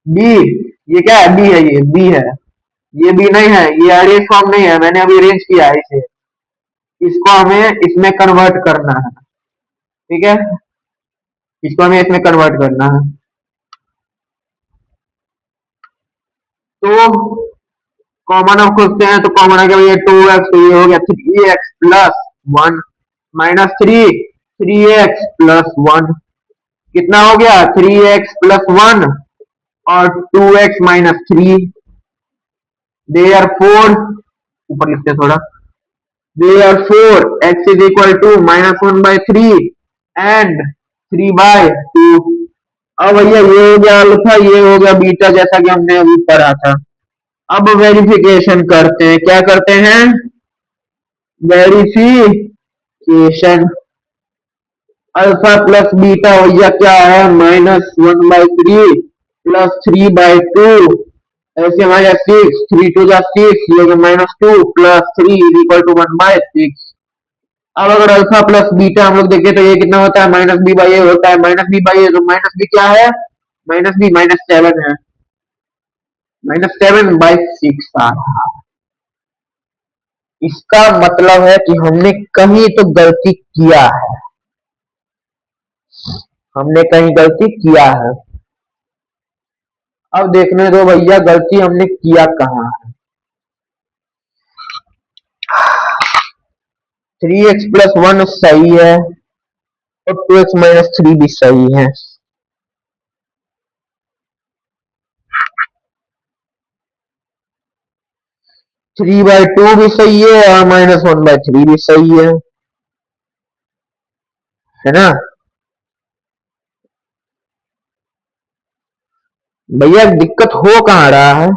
b, ये क्या है b है, ये b है, ये b नहीं है, ये अरेंज फॉर्म नहीं है, मैंने अभी अरेंज किया है इसे, इसको हमें इसमें कन्वर्ट करना है, ठीक है, इसको हमें इसमें कन्वर्ट करना है। तो कॉमन अब खोजते हैं, तो कॉमन आ गया भैया 2x, तो ये हो गया 3x plus 1 minus 3 3x plus 1 कितना हो गया 3x प्लस 1 और 2x-3, देयरफॉर ऊपर लिखते हैं थोड़ा, therefore x is equal to -1/3 and 3/2। अब भैया ये हो गया अल्फा, ये हो गया बीटा, जैसा कि हमने अभी पढ़ा था। अब वेरिफिकेशन करते हैं, क्या करते हैं, वेरिफिकेशन। अल्फा प्लस बीटा भैया क्या है, -1/3 प्लस 3/2, ऐसे हमारे 6, 3 टू जा 6, ये -2 प्लस 3 इज इक्वल टू 1/6। अब अगर अल्फा प्लस बीटा हम लोग देखें तो ये कितना होता है, -b/a होता है। -b/a, तो -b क्या है, -b -7 है, -7/6 आ रहा है। इसका मतलब है कि हमने कहीं तो गलती किया है, हमने कहीं गलती किया है। अब देखने दो भैया गलती हमने किया कहाँ है। 3x+1 सही है और 2x-3 भी सही है। 3/2 भी सही है और -1/3 भी सही है ना भैया? दिक्कत हो कहाँ रहा है?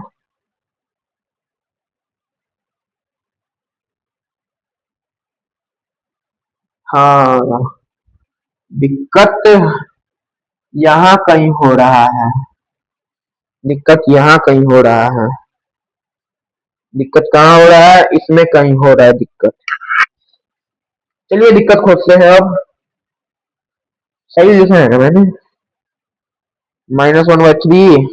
हाँ, दिक्कत यहाँ कहीं हो रहा है, दिक्कत यहाँ कहीं हो रहा है। दिक्कत कहाँ हो रहा है, इसमें कहीं हो रहा है दिक्कत। चलिए दिक्कत खोजते हैं अब। सही लिखा है ना मैंने, -1/3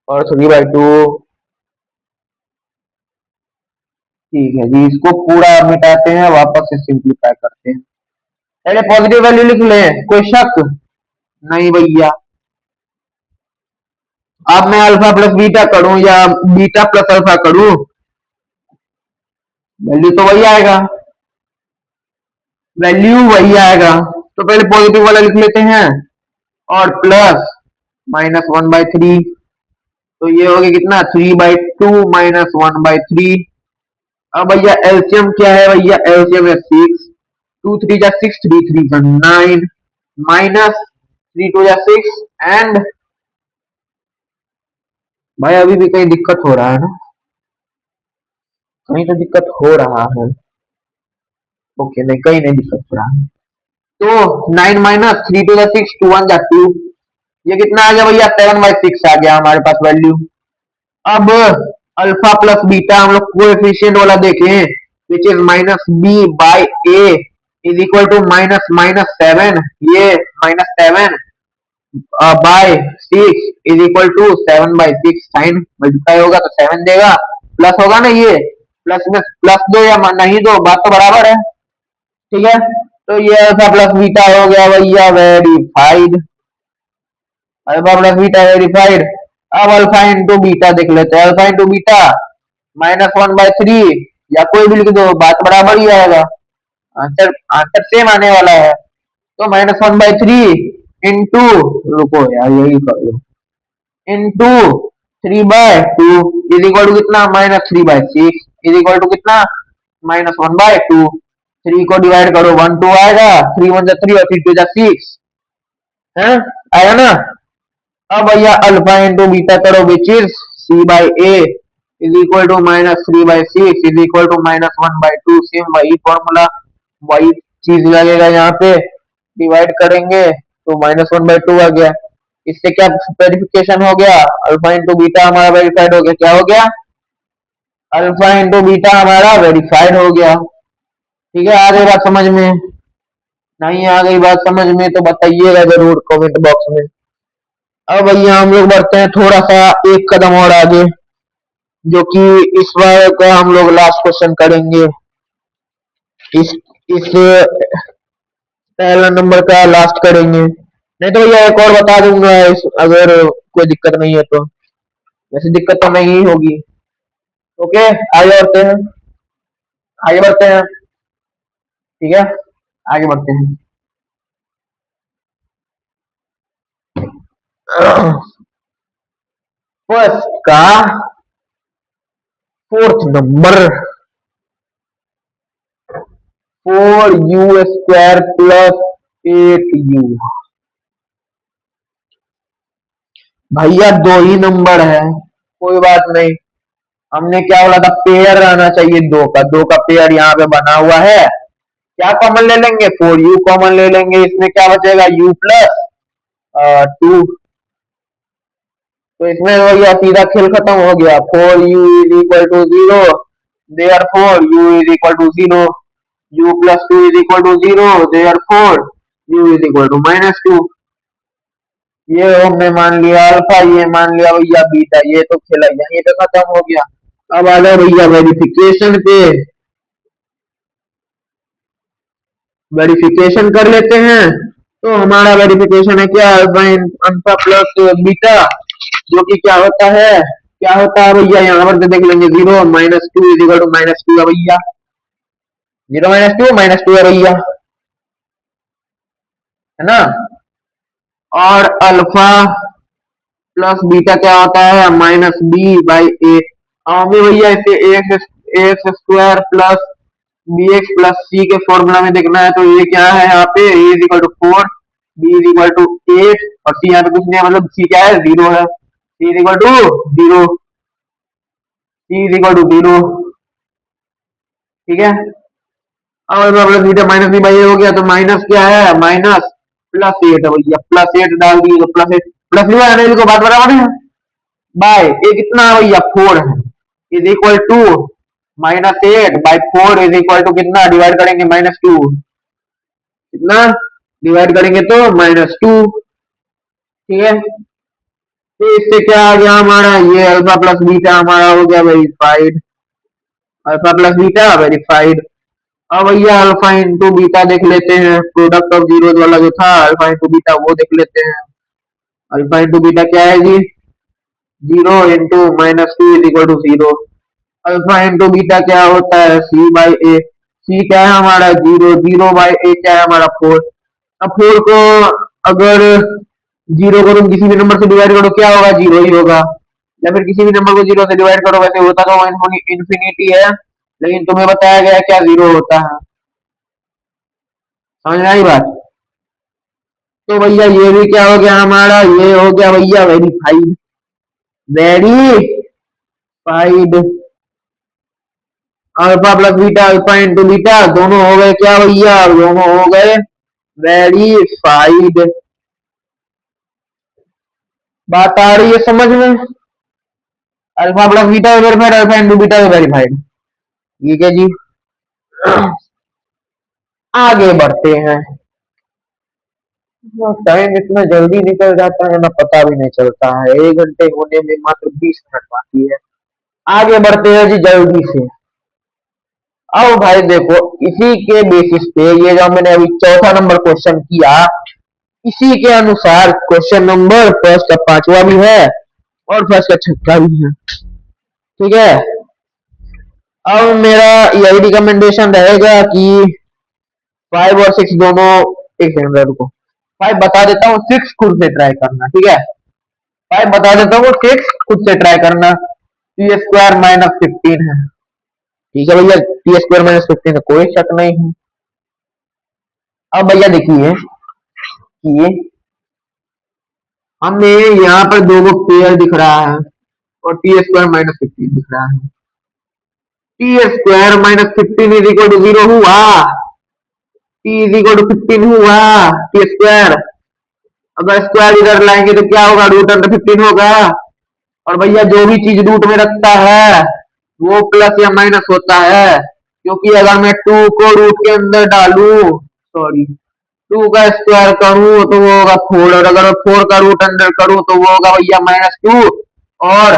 और 3/2। ठीक है जी, इसको पूरा मिटाते हैं, वापस से सिंप्लीफाई करते हैं। पहले पॉजिटिव वैल्यू लिख लें, कोई शक नहीं भैया। अब मैं अल्फा प्लस बीटा करूं या बीटा प्लस अल्फा करूं, वैल्यू तो वही आएगा, वैल्यू वही आएगा। तो पहले पॉजिटिव वाला लिख लेते हैं और प्लस -1/3, तो ये हो गया कितना, 3/2 -1/3। अब भैया एलसीएम क्या है, भैया एलसीएम है 6, 2 3 जा 6, 3 3 जा 9, माइनस 3 2 जा 6 एंड, भाई अभी भी कहीं दिक्कत हो रहा है ना, कहीं तो दिक्कत हो रहा है। ओके, नहीं कहीं नहीं दिक्कत हो रहा है। तो 9 माइनस 3 टू 6, 2 1 जा 2, ये कितना आ गया भैया, 7/6 आ गया हमारे पास वैल्यू। अब अल्फा प्लस बीटा हम लोग कोएफिशिएंट वाला देखें, which is -b/a is equal to -7, ये -7 by 6 is equal to 7/6। Sign multiply होगा तो 7 देगा, प्लस होगा ना, ये प्लस में प्लस दो या नहीं दो, बात तो बराबर है। ठीक है, तो ये अल्फा प्लस बीटा हो गया भैया verified, alpha plus beta verified. अब अल्फा इंटू बीटा देख लेते हैं, अल्फा इंटू बीटा -1/3 या कोई भी लिख दो, बात बराबर ही आएगा, आंसर आंसर सेम आने वाला है। तो -1/3 इंटू, रुको यार यही कर लो, इंटू 3/2 इज इक्वल टू कितना, -3/6 इज इक्वल टू कितना, -1/2। 3 को डिवाइड करो, 1 2 आएगा, 3 1 जा 3 और 3 2 जा 6 है, आएगा ना। अब भैया अल्फा इंटू बीटा करो, which is c/a is equal to -3/6 is equal to -1/2। Same वही फॉर्मूला, वही चीज लगेगा यहाँ पे, डिवाइड करेंगे तो -1/2 आ गया। इससे क्या वेरिफिकेशन हो गया, अल्फा इंटू बीटा हमारा वेरीफाइड हो गया। क्या हो गया, अल्फा इंटू बीटा हमारा वेरीफाइड हो गया। ठीक है, आ गई बात समझ में? नहीं आ गई बात समझ में तो बताइएगा जरूर कमेंट बॉक्स में। अब भैया हम लोग बढ़ते हैं थोड़ा सा एक कदम और आगे, जो कि इस बार का हम लोग लास्ट क्वेश्चन करेंगे। इस पहला नंबर का लास्ट करेंगे, नहीं तो भैया एक और बता दूंगा अगर कोई दिक्कत नहीं है तो, वैसे दिक्कत तो नहीं होगी। ओके, आगे बढ़ते हैं, आगे बढ़ते हैं। ठीक है, आगे बढ़ते हैं। फर्स्ट का fourth number 4u² plus 8u। भैया दो ही नंबर है, कोई बात नहीं। हमने क्या बोला था, पेयर रहना चाहिए दो का पेयर यहाँ पे बना हुआ है। क्या कॉमन ले लेंगे, 4u कॉमन ले लेंगे, इसमें क्या बचेगा u प्लस 2। तो इसमें हो गया, सीधा खेल खत्म हो गया। 4u is equal to 0, therefore u is equal to 0, u plus 2 is equal to 0, therefore u is equal to -2। ये हमने मान लिया अल्फा, ये मान लिया भैया बीटा, ये तो खेला यहीं पे खत्म हो गया। अब आ जाओ भैया वेरिफिकेशन पे, वेरिफिकेशन कर लेते हैं। तो हमारा वेरिफिकेशन है क्या, अल्फा प्लस बीटा, जो कि क्या होता है, क्या होता है भैया, यहाँ पर देख लेंगे 0 -2 इज इक्वल टू -2 है भैया, 0 -2 है भैया, है ना। और अल्फा प्लस बीटा क्या होता है, -b/a। हमें भैया इसे ax² plus bx plus c के फॉर्मूला में देखना है। तो ये क्या है, यहाँ पे a is equal to 4, b is equal to 8 और c यहाँ पे कुछ नहीं है, मतलब c क्या है, 0 है। c is equal to 0, c is equal to 0, ठीक है। और प्लस बीटा -b/a हो गया, तो माइनस क्या है, माइनस +8 है भैया, +8 डाल दिए तो +8 प्लस भी को बात बराबर है, बाय ये कितना है भैया 4 है, is equal to -8/4 is equal to कितना, डिवाइड करेंगे -2, कितना डिवाइड करेंगे तो -2, ठीक है। तो इससे क्या आ गया हमारा, ये अल्फा प्लस बीटा हमारा हो गया verified, alpha plus beta verified. अब भैया अल्फा इंटू बीटा देख लेते हैं, प्रोडक्ट ऑफ जीरोज वाला जो था अल्फा इंटू बीटा वो देख लेते हैं। अल्फा इंटू बीटा क्या है जी, 0 into -2 is equal to 0। Alpha into beta क्या होता है, c/a, c क्या है हमारा 0, 0/a क्या है हमारा 4। अब 4 को अगर 0 को तुम किसी भी नंबर से डिवाइड करो क्या होगा, 0 ही होगा, या फिर किसी भी नंबर को 0 से डिवाइड करो, वैसे होता तो इन्फिनिटी है, लेकिन तुम्हें बताया गया क्या 0 होता है, समझ में आई बात। तो भैया ये भी क्या हो गया हमारा, ये हो गया भैया verified, verified. Alpha plus beta, alpha into beta दोनों हो गए क्या भैया, दोनों हो गए वेरीफाइड। बात आ रही है समझ में, alpha plus beta verified, alpha into beta verified, ठीक है जी। आगे बढ़ते हैं, टाइम इतना जल्दी निकल जाता है ना, पता भी नहीं चलता है, 1 घंटे होने में मात्र 20 मिनट बाकी है। आगे बढ़ते हैं जी जल्दी से। अब भाई देखो, इसी के बेसिस पे ये जो मैंने अभी चौथा नंबर क्वेश्चन किया, इसी के अनुसार क्वेश्चन नंबर फर्स्ट का 5वां भी है और फर्स्ट का 6वां भी है, ठीक है। अब मेरा यही रिकमेंडेशन रहेगा कि 5 और 6 दोनों, एक सेकंड रुको, 5 बता देता हूँ, 6 खुद से ट्राई करना, ठीक है। 5 बता देता हूँ, 6 खुद से ट्राई करना। t² - 15 है, ठीक है भैया, t² - 15 है, कोई शक नहीं है। अब भैया देखिए कि हमें यहाँ पर दो गो पेयर दिख रहा है और t² - 15 दिख रहा है। t² - 15 इज इक्वल टू 0 हुआ, t इज इक्वल टू 15 हुआ, t²। अगर स्क्वायर इधर लाएंगे तो क्या होगा, √15 होगा। और भैया जो भी चीज रूट में रखता है वो प्लस या माइनस होता है, क्योंकि अगर मैं 2 को रूट के अंदर डालू, सॉरी 2 का स्क्वायर करूं तो वो होगा 4, और अगर 4 का रूट अंदर करूं तो वो होगा भैया -2 और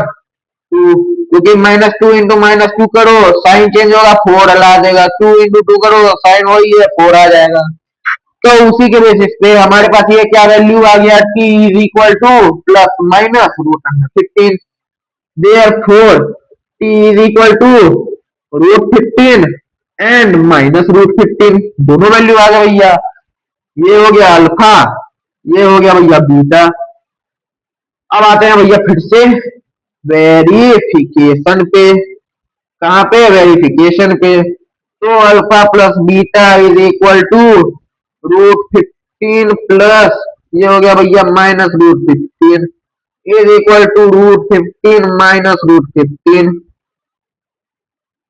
2, क्योंकि -2 इंटू -2 करो साइन चेंज होगा, 4 ला देगा, 2 इंटू 2 करो साइन वही है, 4 आ जाएगा। तो उसी के बेसिस पे हमारे पास ये क्या वैल्यू आ गया, t is equal two plus minus √15, therefore t is equal to √15 and -√15, दोनों वैल्यू आ गया भैया। ये हो गया अल्फा, ये हो गया भैया बीटा। अब आते हैं भैया फिर से वेरिफिकेशन पे, कहाँ पे, वेरिफिकेशन पे। तो alpha plus beta is equal to √15 plus ये हो गया भैया -√15 is equal to √15 minus √15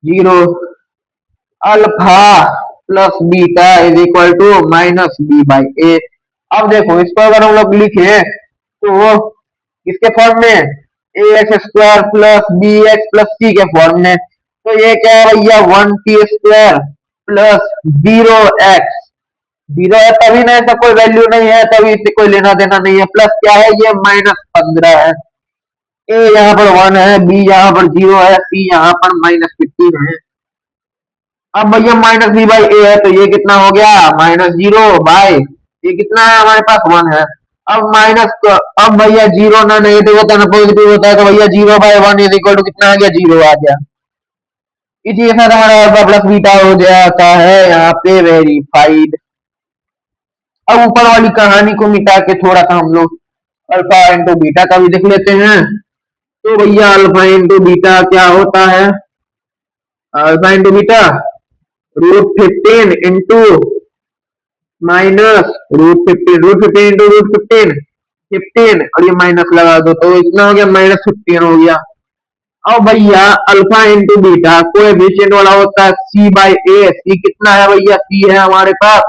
0। Alpha plus beta is equal to -b/a। अब देखो इसको अगर हम लोग लिखे तो किसके फॉर्म में, ax² plus bx plus c के फॉर्म में। तो ये क्या है भैया 1t² प्लस 0x, 0 है तभी ना, ऐसा कोई वैल्यू नहीं है तभी इससे कोई लेना देना नहीं है। प्लस क्या है, ये -15 है। a यहाँ पर 1 है, b यहाँ पर 0 है, c यहाँ पर -15 है। अब भैया -b/a है तो ये कितना हो गया, -0 ये कितना है हमारे पास 1 है। अब भैया 0 ना नेगेटिव होता है ना पॉजिटिव होता है, तो भैया 0/1 इज इक्वल टू कितना आ गया, 0 आ गया। इसी के साथ हमारा अल्फा प्लस बीटा हो जाता है यहाँ पे वेरीफाइड। अब ऊपर वाली कहानी को मिटा के थोड़ा सा हम लोग अल्फा इंटू बीटा का भी देख लेते हैं। तो भैया अल्फा इंटू बीटा क्या होता है, alpha into beta √15 into minus √15 into √15 15 और ये माइनस लगा दो तो इतना हो गया -15 हो गया। अब भैया अल्फा इंटू बीटा कोएफिशिएंट वाला होता है c/a। c कितना है भैया, c है हमारे पास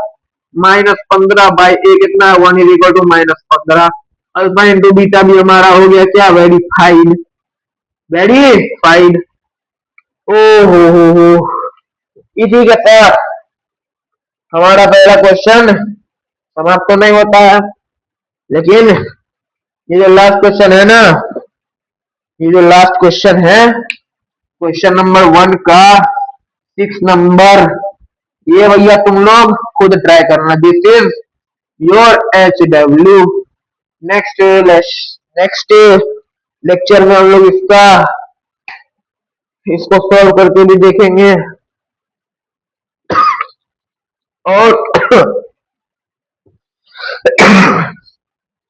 -15/a कितना है 1 is equal to -15। Alpha into beta भी हमारा हो गया क्या, वेरीफाइड। वेरीफाइड ओ हो। इसी के साथ हमारा पहला क्वेश्चन समाप्त तो नहीं होता है, लेकिन ये जो लास्ट क्वेश्चन है ना, ये जो लास्ट क्वेश्चन है, क्वेश्चन नंबर 1 का 6 नंबर, ये भैया तुम लोग खुद ट्राई करना। This is your HW। Next lecture में हम लोग इसको सॉल्व करके भी देखेंगे। और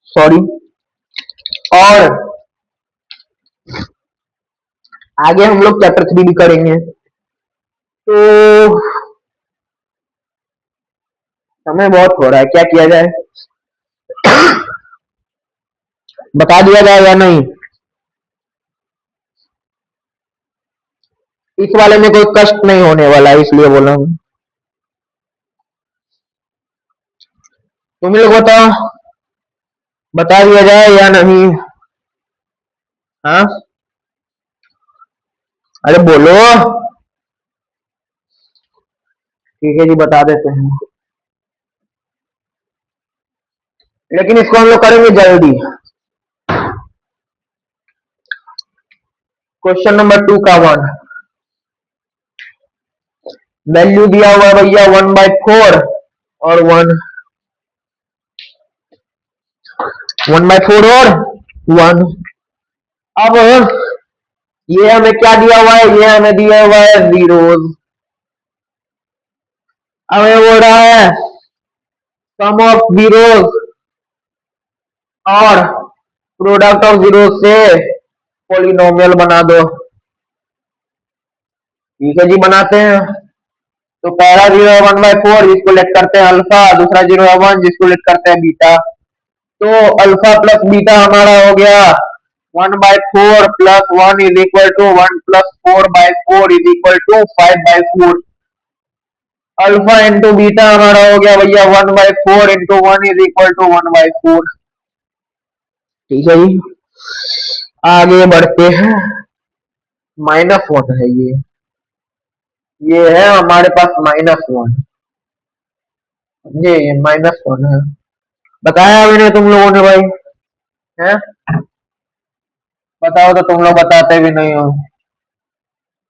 सॉरी, और आगे हम लोग चैप्टर 3 भी करेंगे। तो समय बहुत हो रहा है, क्या किया जाए, बता दिया जाए या नहीं। इस वाले में कोई कष्ट नहीं होने वाला है, इसलिए बोला हूं। तुम लोग बताओ, बता दिया जाए या नहीं। हाँ अरे बोलो, ठीक है जी बता देते हैं, लेकिन इसको हम लोग करेंगे जल्दी। क्वेश्चन नंबर 2 का 1 वैल्यू दिया हुआ भैया 1/4 और 1/4 और 1। अब ये हमें क्या दिया हुआ है, ये हमें दिया हुआ है जीरोज। हमें बोल रहा है सम ऑफ जीरोज और प्रोडक्ट ऑफ जीरो से पॉलिनोमियल बना दो। ठीक है जी बनाते हैं। तो पहला 0 है 1/4 जिसको लेट करते हैं अल्फा, दूसरा 0 है 1 जिसको लेट करते हैं बीटा। तो अल्फा प्लस बीटा हमारा हो गया 1/4 plus 1 is equal to 1 plus 4/4 is equal to 5/4। Alpha into beta हमारा हो गया भैया 1/4 इंटू 1 इज इक्वल टू 1/4। ठीक है जी, आगे बढ़ते हैं। -1 है ये है हमारे पास -1, ये -1 है। बताया अभी नहीं तुम लोगों ने भाई, है बताओ तो तुम लोग बताते भी नहीं हो।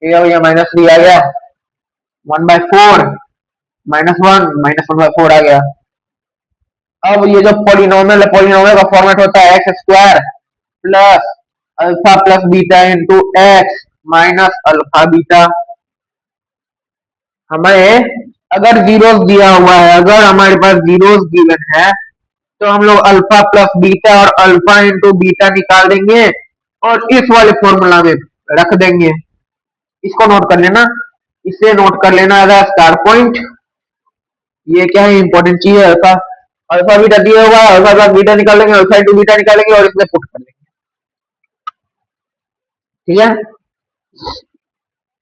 ठीक है भैया -3 आ गया, 1/4 -1 -1/4 आ गया। अब ये जो पॉलिनोमियल है, पॉलिनोमियल का फॉर्मेट होता है x² plus alpha plus beta into X minus alpha beta. हमें अगर जीरोस दिया हुआ है, अगर हमारे पास जीरोस गिवन है तो हम लोग अल्फा प्लस बीटा और अल्फा इंटू बीटा निकाल देंगे और इस वाले फॉर्मूला में रख देंगे। इसको नोट कर लेना, इसे नोट कर लेना एज स्टार पॉइंट। ये क्या है, इंपॉर्टेंट चीज है। अल्फा अल्फा बीटा दिया हुआ है, अल्फा प्लस बीटा निकालेंगे, अल्फा इंटू बीटा निकालेंगे और इसमें पुट कर देंगे। ठीक है,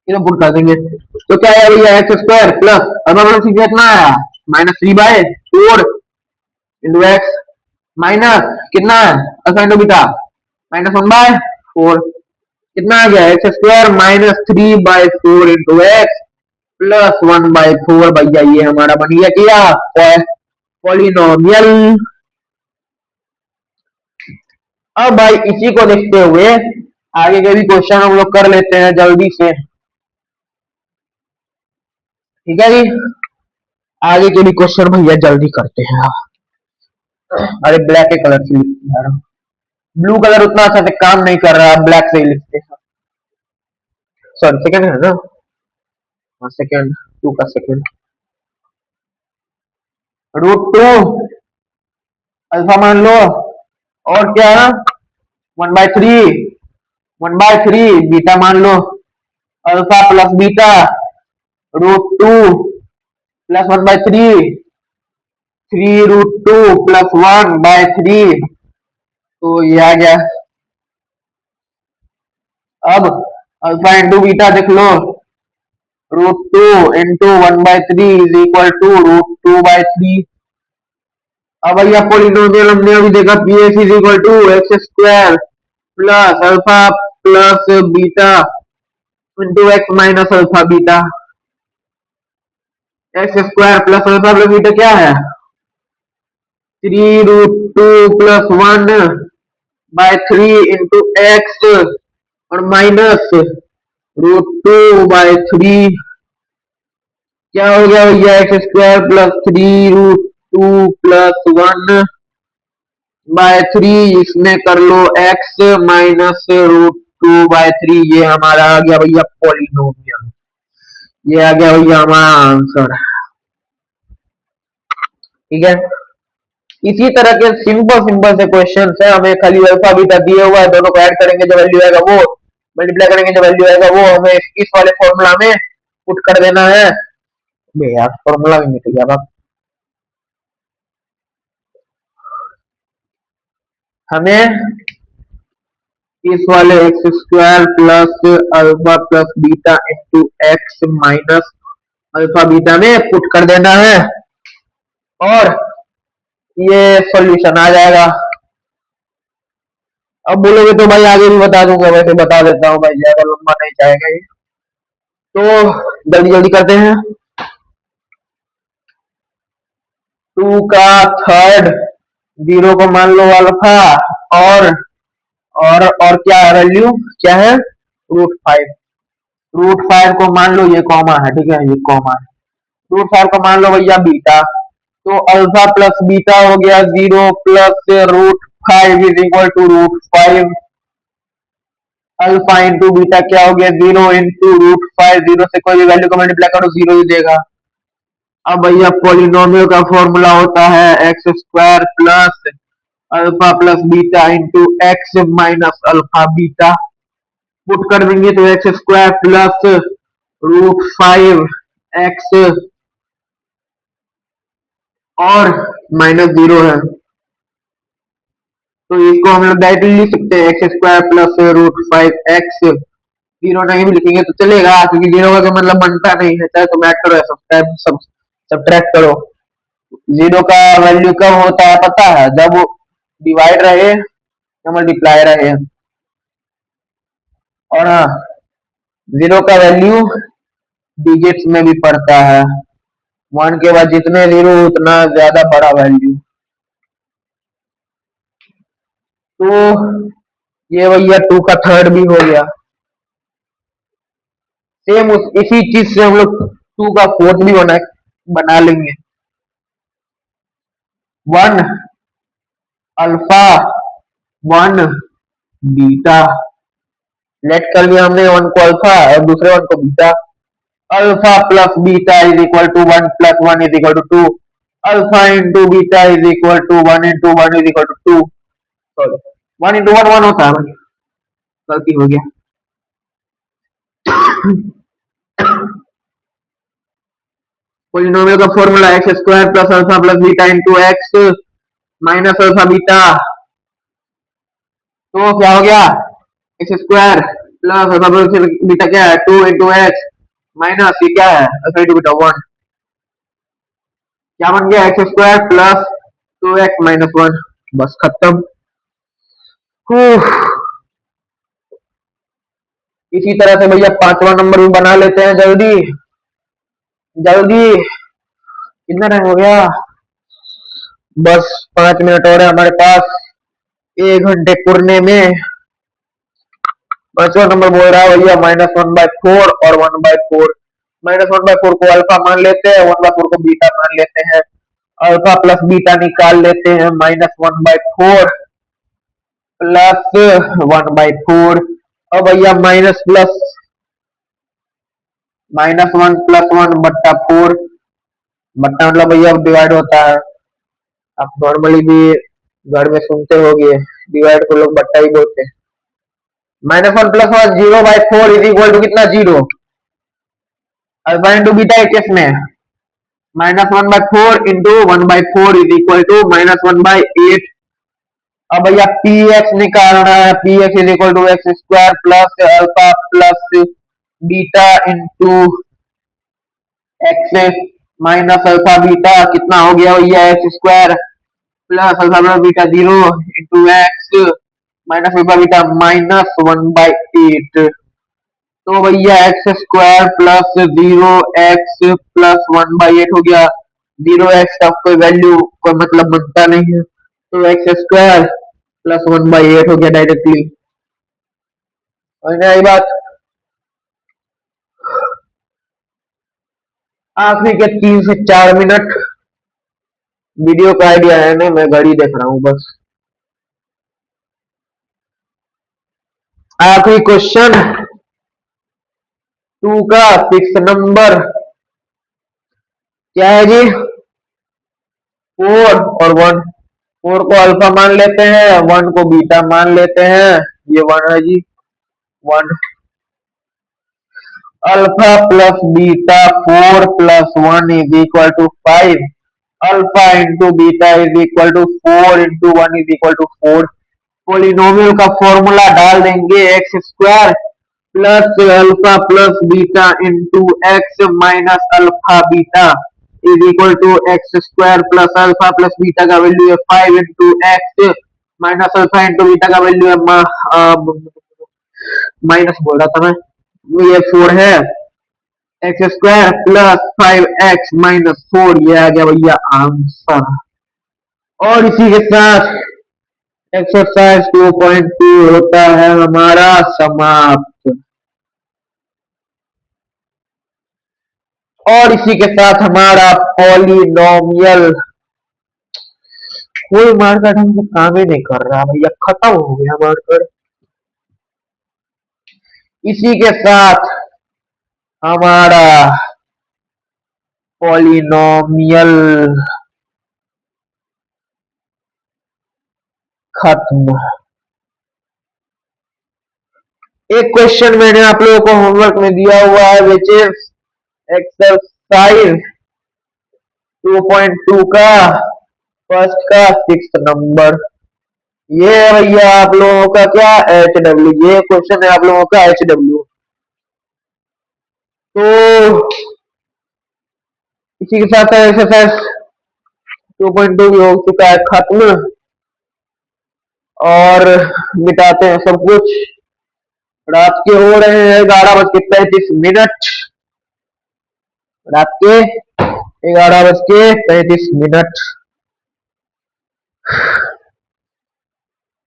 इसे पुट कर देंगे तो क्या है भैया, X square plus alpha plus कितना आया -3/4 इंटू एक्स माइनस कितना है अल्फा इंटू बीटा -1/4 कितना आ गया, x square -3/4 into x plus 1/4। भैया ये हमारा बन गया क्या, पॉलिनोमियल। अब भाई इसी को देखते हुए आगे के भी क्वेश्चन हम लोग कर लेते हैं जल्दी से। ठीक है जी, आगे के भी क्वेश्चन भैया जल्दी करते हैं। अरे ब्लैक के कलर से लिखते हैं, ब्लू कलर उतना अच्छा से काम नहीं कर रहा, ब्लैक से ही लिखते हैं। सॉरी सेकंड है ना, सेकंड 2 का सेकंड √2 अल्फा मान लो, और क्या 1/3 बीटा मान लो, alpha plus beta √2 plus 1/3 3√2 plus 1/3। तो ये आ गया। अब अल्फा इंटू बीटा देख लो, √2 इंटू 1/3 इज इक्वल टू √2/3। अब भैया पॉलिनोमियल हमने अभी देखा, P X is equal to X square plus alpha plus beta into X minus alpha beta. X square plus alpha plus beta क्या है, 3√2 प्लस 1/3 इंटू एक्स और माइनस √2/3। क्या हो गया भैया, एक्स स्क्वायर प्लस 3√2 प्लस 1/3, इसमें कर लो एक्स माइनस √2/3। ये हमारा आ गया भैया पॉलिनोमियल, ये आ गया भैया हमारा आंसर। ठीक है, इसी तरह के सिंपल सिंपल से क्वेश्चन है, हमें खाली अल्फा बीटा दिए हुआ है, दोनों को ऐड करेंगे जो वैल्यू आएगा वो, मल्टीप्लाई करेंगे जो वैल्यू आएगा वो हमें इस वाले फॉर्मूला में पुट कर देना है। यार फॉर्मूला भी मिल गया, हमें इस वाले x square plus alpha plus beta into X minus alpha beta में पुट कर देना है और ये सॉल्यूशन आ जाएगा। अब बोलोगे तो भाई आगे भी बता दूंगा, वैसे बता देता हूँ भाई, ज्यादा लंबा नहीं जाएगा ये, तो जल्दी जल्दी करते हैं। 2 का थर्ड 0 को मान लो अल्फा और क्या वैल्यू क्या है √5, √5 को मान लो, ये कॉमा है, ठीक है ये कॉमा है, √5 को मान लो भैया बीटा, तो अल्फा प्लस बीटा हो गया 0 plus √5 is equal to √5। Alpha into beta क्या हो गया, 0 इंटू √5, 0 से कोई भी वैल्यू को मल्टीप्लाई करो 0 ही देगा। अब भैया पॉलिनोमियल का फॉर्मूला होता है x square plus alpha plus beta into X minus alpha beta. Put कर देंगे तो एक्स स्क्वायर प्लस √5 एक्स और -0 है, तो इसको हम लोग डायरेक्टली लिख सकते हैं एक्स स्क्वायर प्लस √5 एक्स। 0 नहीं भी लिखेंगे तो चलेगा, क्योंकि 0 का मतलब बनता नहीं है, चाहे तो मैथ करो या सब्ट्रैक्ट करो। 0 का वैल्यू कब होता है पता है, जब डिवाइड रहे या मल्टीप्लाई रहे। और हाँ, 0 का वैल्यू डिजिट्स में भी पड़ता है, 1 के बाद जितने 0 उतना ज्यादा बड़ा वैल्यू। तो ये भैया 2 का थर्ड भी हो गया। सेम इसी चीज से हम लोग 2 का फोर्थ भी बना लेंगे। 1 अल्फा 1 बीटा, लेट कर लिया हमने 1 को अल्फा और दूसरे 1 को beta. Alpha plus beta is equal to 1 plus 1 is equal to 2। Alpha into beta is equal to 1 into 1 is equal to 2। Sorry 1 into 1 1 होता है भाई, गलती हो गया। पोलिनोमियल का formula x square plus alpha plus beta into X minus alpha beta, तो क्या हो गया x square plus alpha plus beta क्या है 2 इंटू एक्स माइनस ये क्या है अल्फा इंटू बीटा 1, क्या बन गया x square plus 2x minus 1, बस खत्म। इसी तरह से भैया पांचवा नंबर भी बना लेते हैं जल्दी जल्दी। कितना टाइम हो गया, बस 5 मिनट और है हमारे पास 1 घंटे पुरने में। पांचवा नंबर बोल रहा है भैया -1/4 और 1/4। -1/4 को अल्फा मान लेते हैं, 1/4 को बीटा मान लेते हैं, अल्फा प्लस बीटा निकाल लेते हैं, -1/4 प्लस 1/4। अब भैया माइनस प्लस -1 प्लस 1/4 बट्टा मतलब भैया अब डिवाइड होता है। आप नॉर्मली भी घर में सुनते होंगे डिवाइड को लोग बट्टा ही बोलते हैं। -1 प्लस 1 0/4 इज इक्वल टू कितना 0, अल्फा इंटू बीटा है केस में -1/4 इंटू 1/4 इज इक्वल टू -1/8। अब भैया पी एक्स निकालना है, P X is equal to X square plus alpha plus beta into X minus alpha beta, कितना हो गया भैया X square plus alpha plus beta 0 into X minus alpha beta -1/8। तो भैया X square plus 0x plus 1/8 हो गया। 0x का कोई वैल्यू कोई मतलब बनता नहीं है, तो एक्स स्क्वायर प्लस 1/8 हो गया डायरेक्टली। आई बात। आखिरी के 3 से 4 मिनट वीडियो का आइडिया है नहीं, मैं घड़ी देख रहा हूं बस। आखिरी क्वेश्चन 2 का 6 नंबर क्या है जी, 4 और 1। 4 को अल्फा मान लेते हैं, 1 को बीटा मान लेते हैं, ये 1 है जी 1। Alpha plus beta 4 plus 1 is equal to 5। Alpha into beta is equal to 4 into 1 is equal to 4। Polynomial का फॉर्मूला डाल देंगे X square plus alpha plus beta into X minus alpha beta is equal to X square plus alpha plus beta का value है 5 into X minus alpha into beta का value है minus बोल रहा था मैं, ये 4 है, x square plus 5x minus 4, ये आ गया भैया आंसर। और इसी के साथ एक्सरसाइज 2.2 होता है हमारा समाप्त। और इसी के साथ हमारा पॉलिनोमियल, कोई मार्कर ढंग से काम ही नहीं कर रहा भैया, खत्म हो गया मार्कर। इसी के साथ हमारा पॉलिनोमियल खत्म। एक क्वेश्चन मैंने आप लोगों को होमवर्क में दिया हुआ है विच इज एक्सरसाइज 2.2 का फर्स्ट का 6 नंबर। ये है भैया आप लोगों का क्या HW, ये क्वेश्चन है आप लोगों का HW। तो इसी के साथ एक्सरसाइज 2.2 भी हो चुका है खत्म, और मिटाते हैं सब कुछ। रात के हो रहे हैं 11:35, रात के 11:35।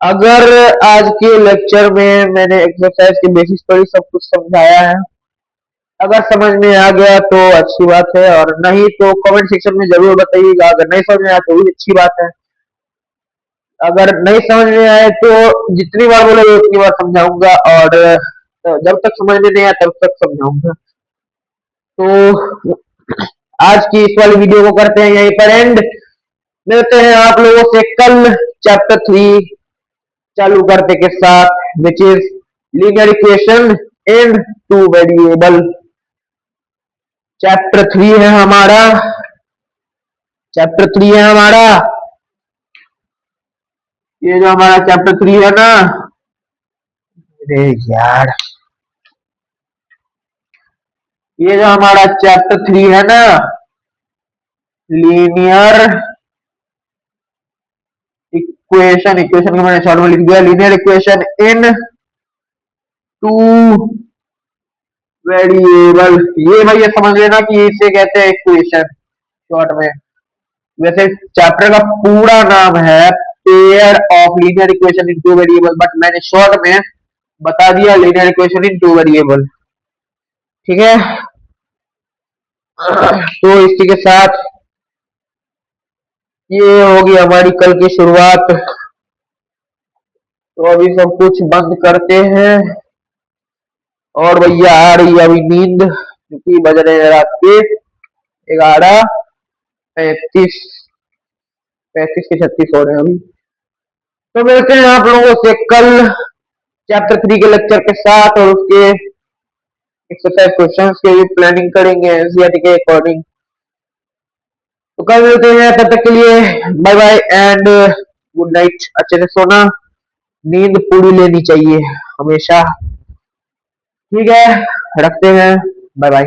अगर आज के लेक्चर में मैंने एक्सरसाइज के बेसिस पर ही सब कुछ समझाया है, अगर समझ में आ गया तो अच्छी बात है, और नहीं तो कमेंट सेक्शन में जरूर बताइएगा। अगर नहीं समझ में आया तो भी अच्छी बात है। अगर नहीं समझ में आए तो जितनी बार बोलोगे उतनी बार समझाऊंगा, और जब तक समझ में नहीं आया तब तक समझाऊंगा। तो आज की इस वाली वीडियो को करते हैं यहीं पर एंड। मिलते हैं आप लोगों से कल चैप्टर 3 चालू करते के साथ which is linear equation in two variable. Chapter 3 है हमारा, चैप्टर 3 है हमारा, ये जो हमारा चैप्टर 3 है ना, अरे यार, ये जो हमारा चैप्टर 3 है ना, लीनियर इक्वेशन, इक्वेशन को मैंने शॉर्ट में लिख दिया, linear equation in two variable. ये भैया समझ लेना कि इसे कहते हैं इक्वेशन शॉर्ट में। वैसे चैप्टर का पूरा नाम है pair of linear equation in two variable, but मैंने शॉर्ट में बता दिया linear equation in two variable. ठीक है, तो इसी के साथ ये होगी हमारी कल की शुरुआत। तो अभी सब कुछ बंद करते हैं और भैया आ रही है अभी नींद, क्योंकि बज रहे हैं रात के 11:35, 35 के 36 हो रहे हैं अभी। तो मिलते हैं आप लोगों से कल चैप्टर 3 के लेक्चर के साथ, और उसके एक्सरसाइज क्वेश्चंस के भी प्लानिंग करेंगे एनसीईआरटी के अकॉर्डिंग। तो कल मिलते हैं, तब तक के लिए bye bye and good night. अच्छे से सोना, नींद पूरी लेनी चाहिए हमेशा। ठीक है, रखते हैं, बाय बाय।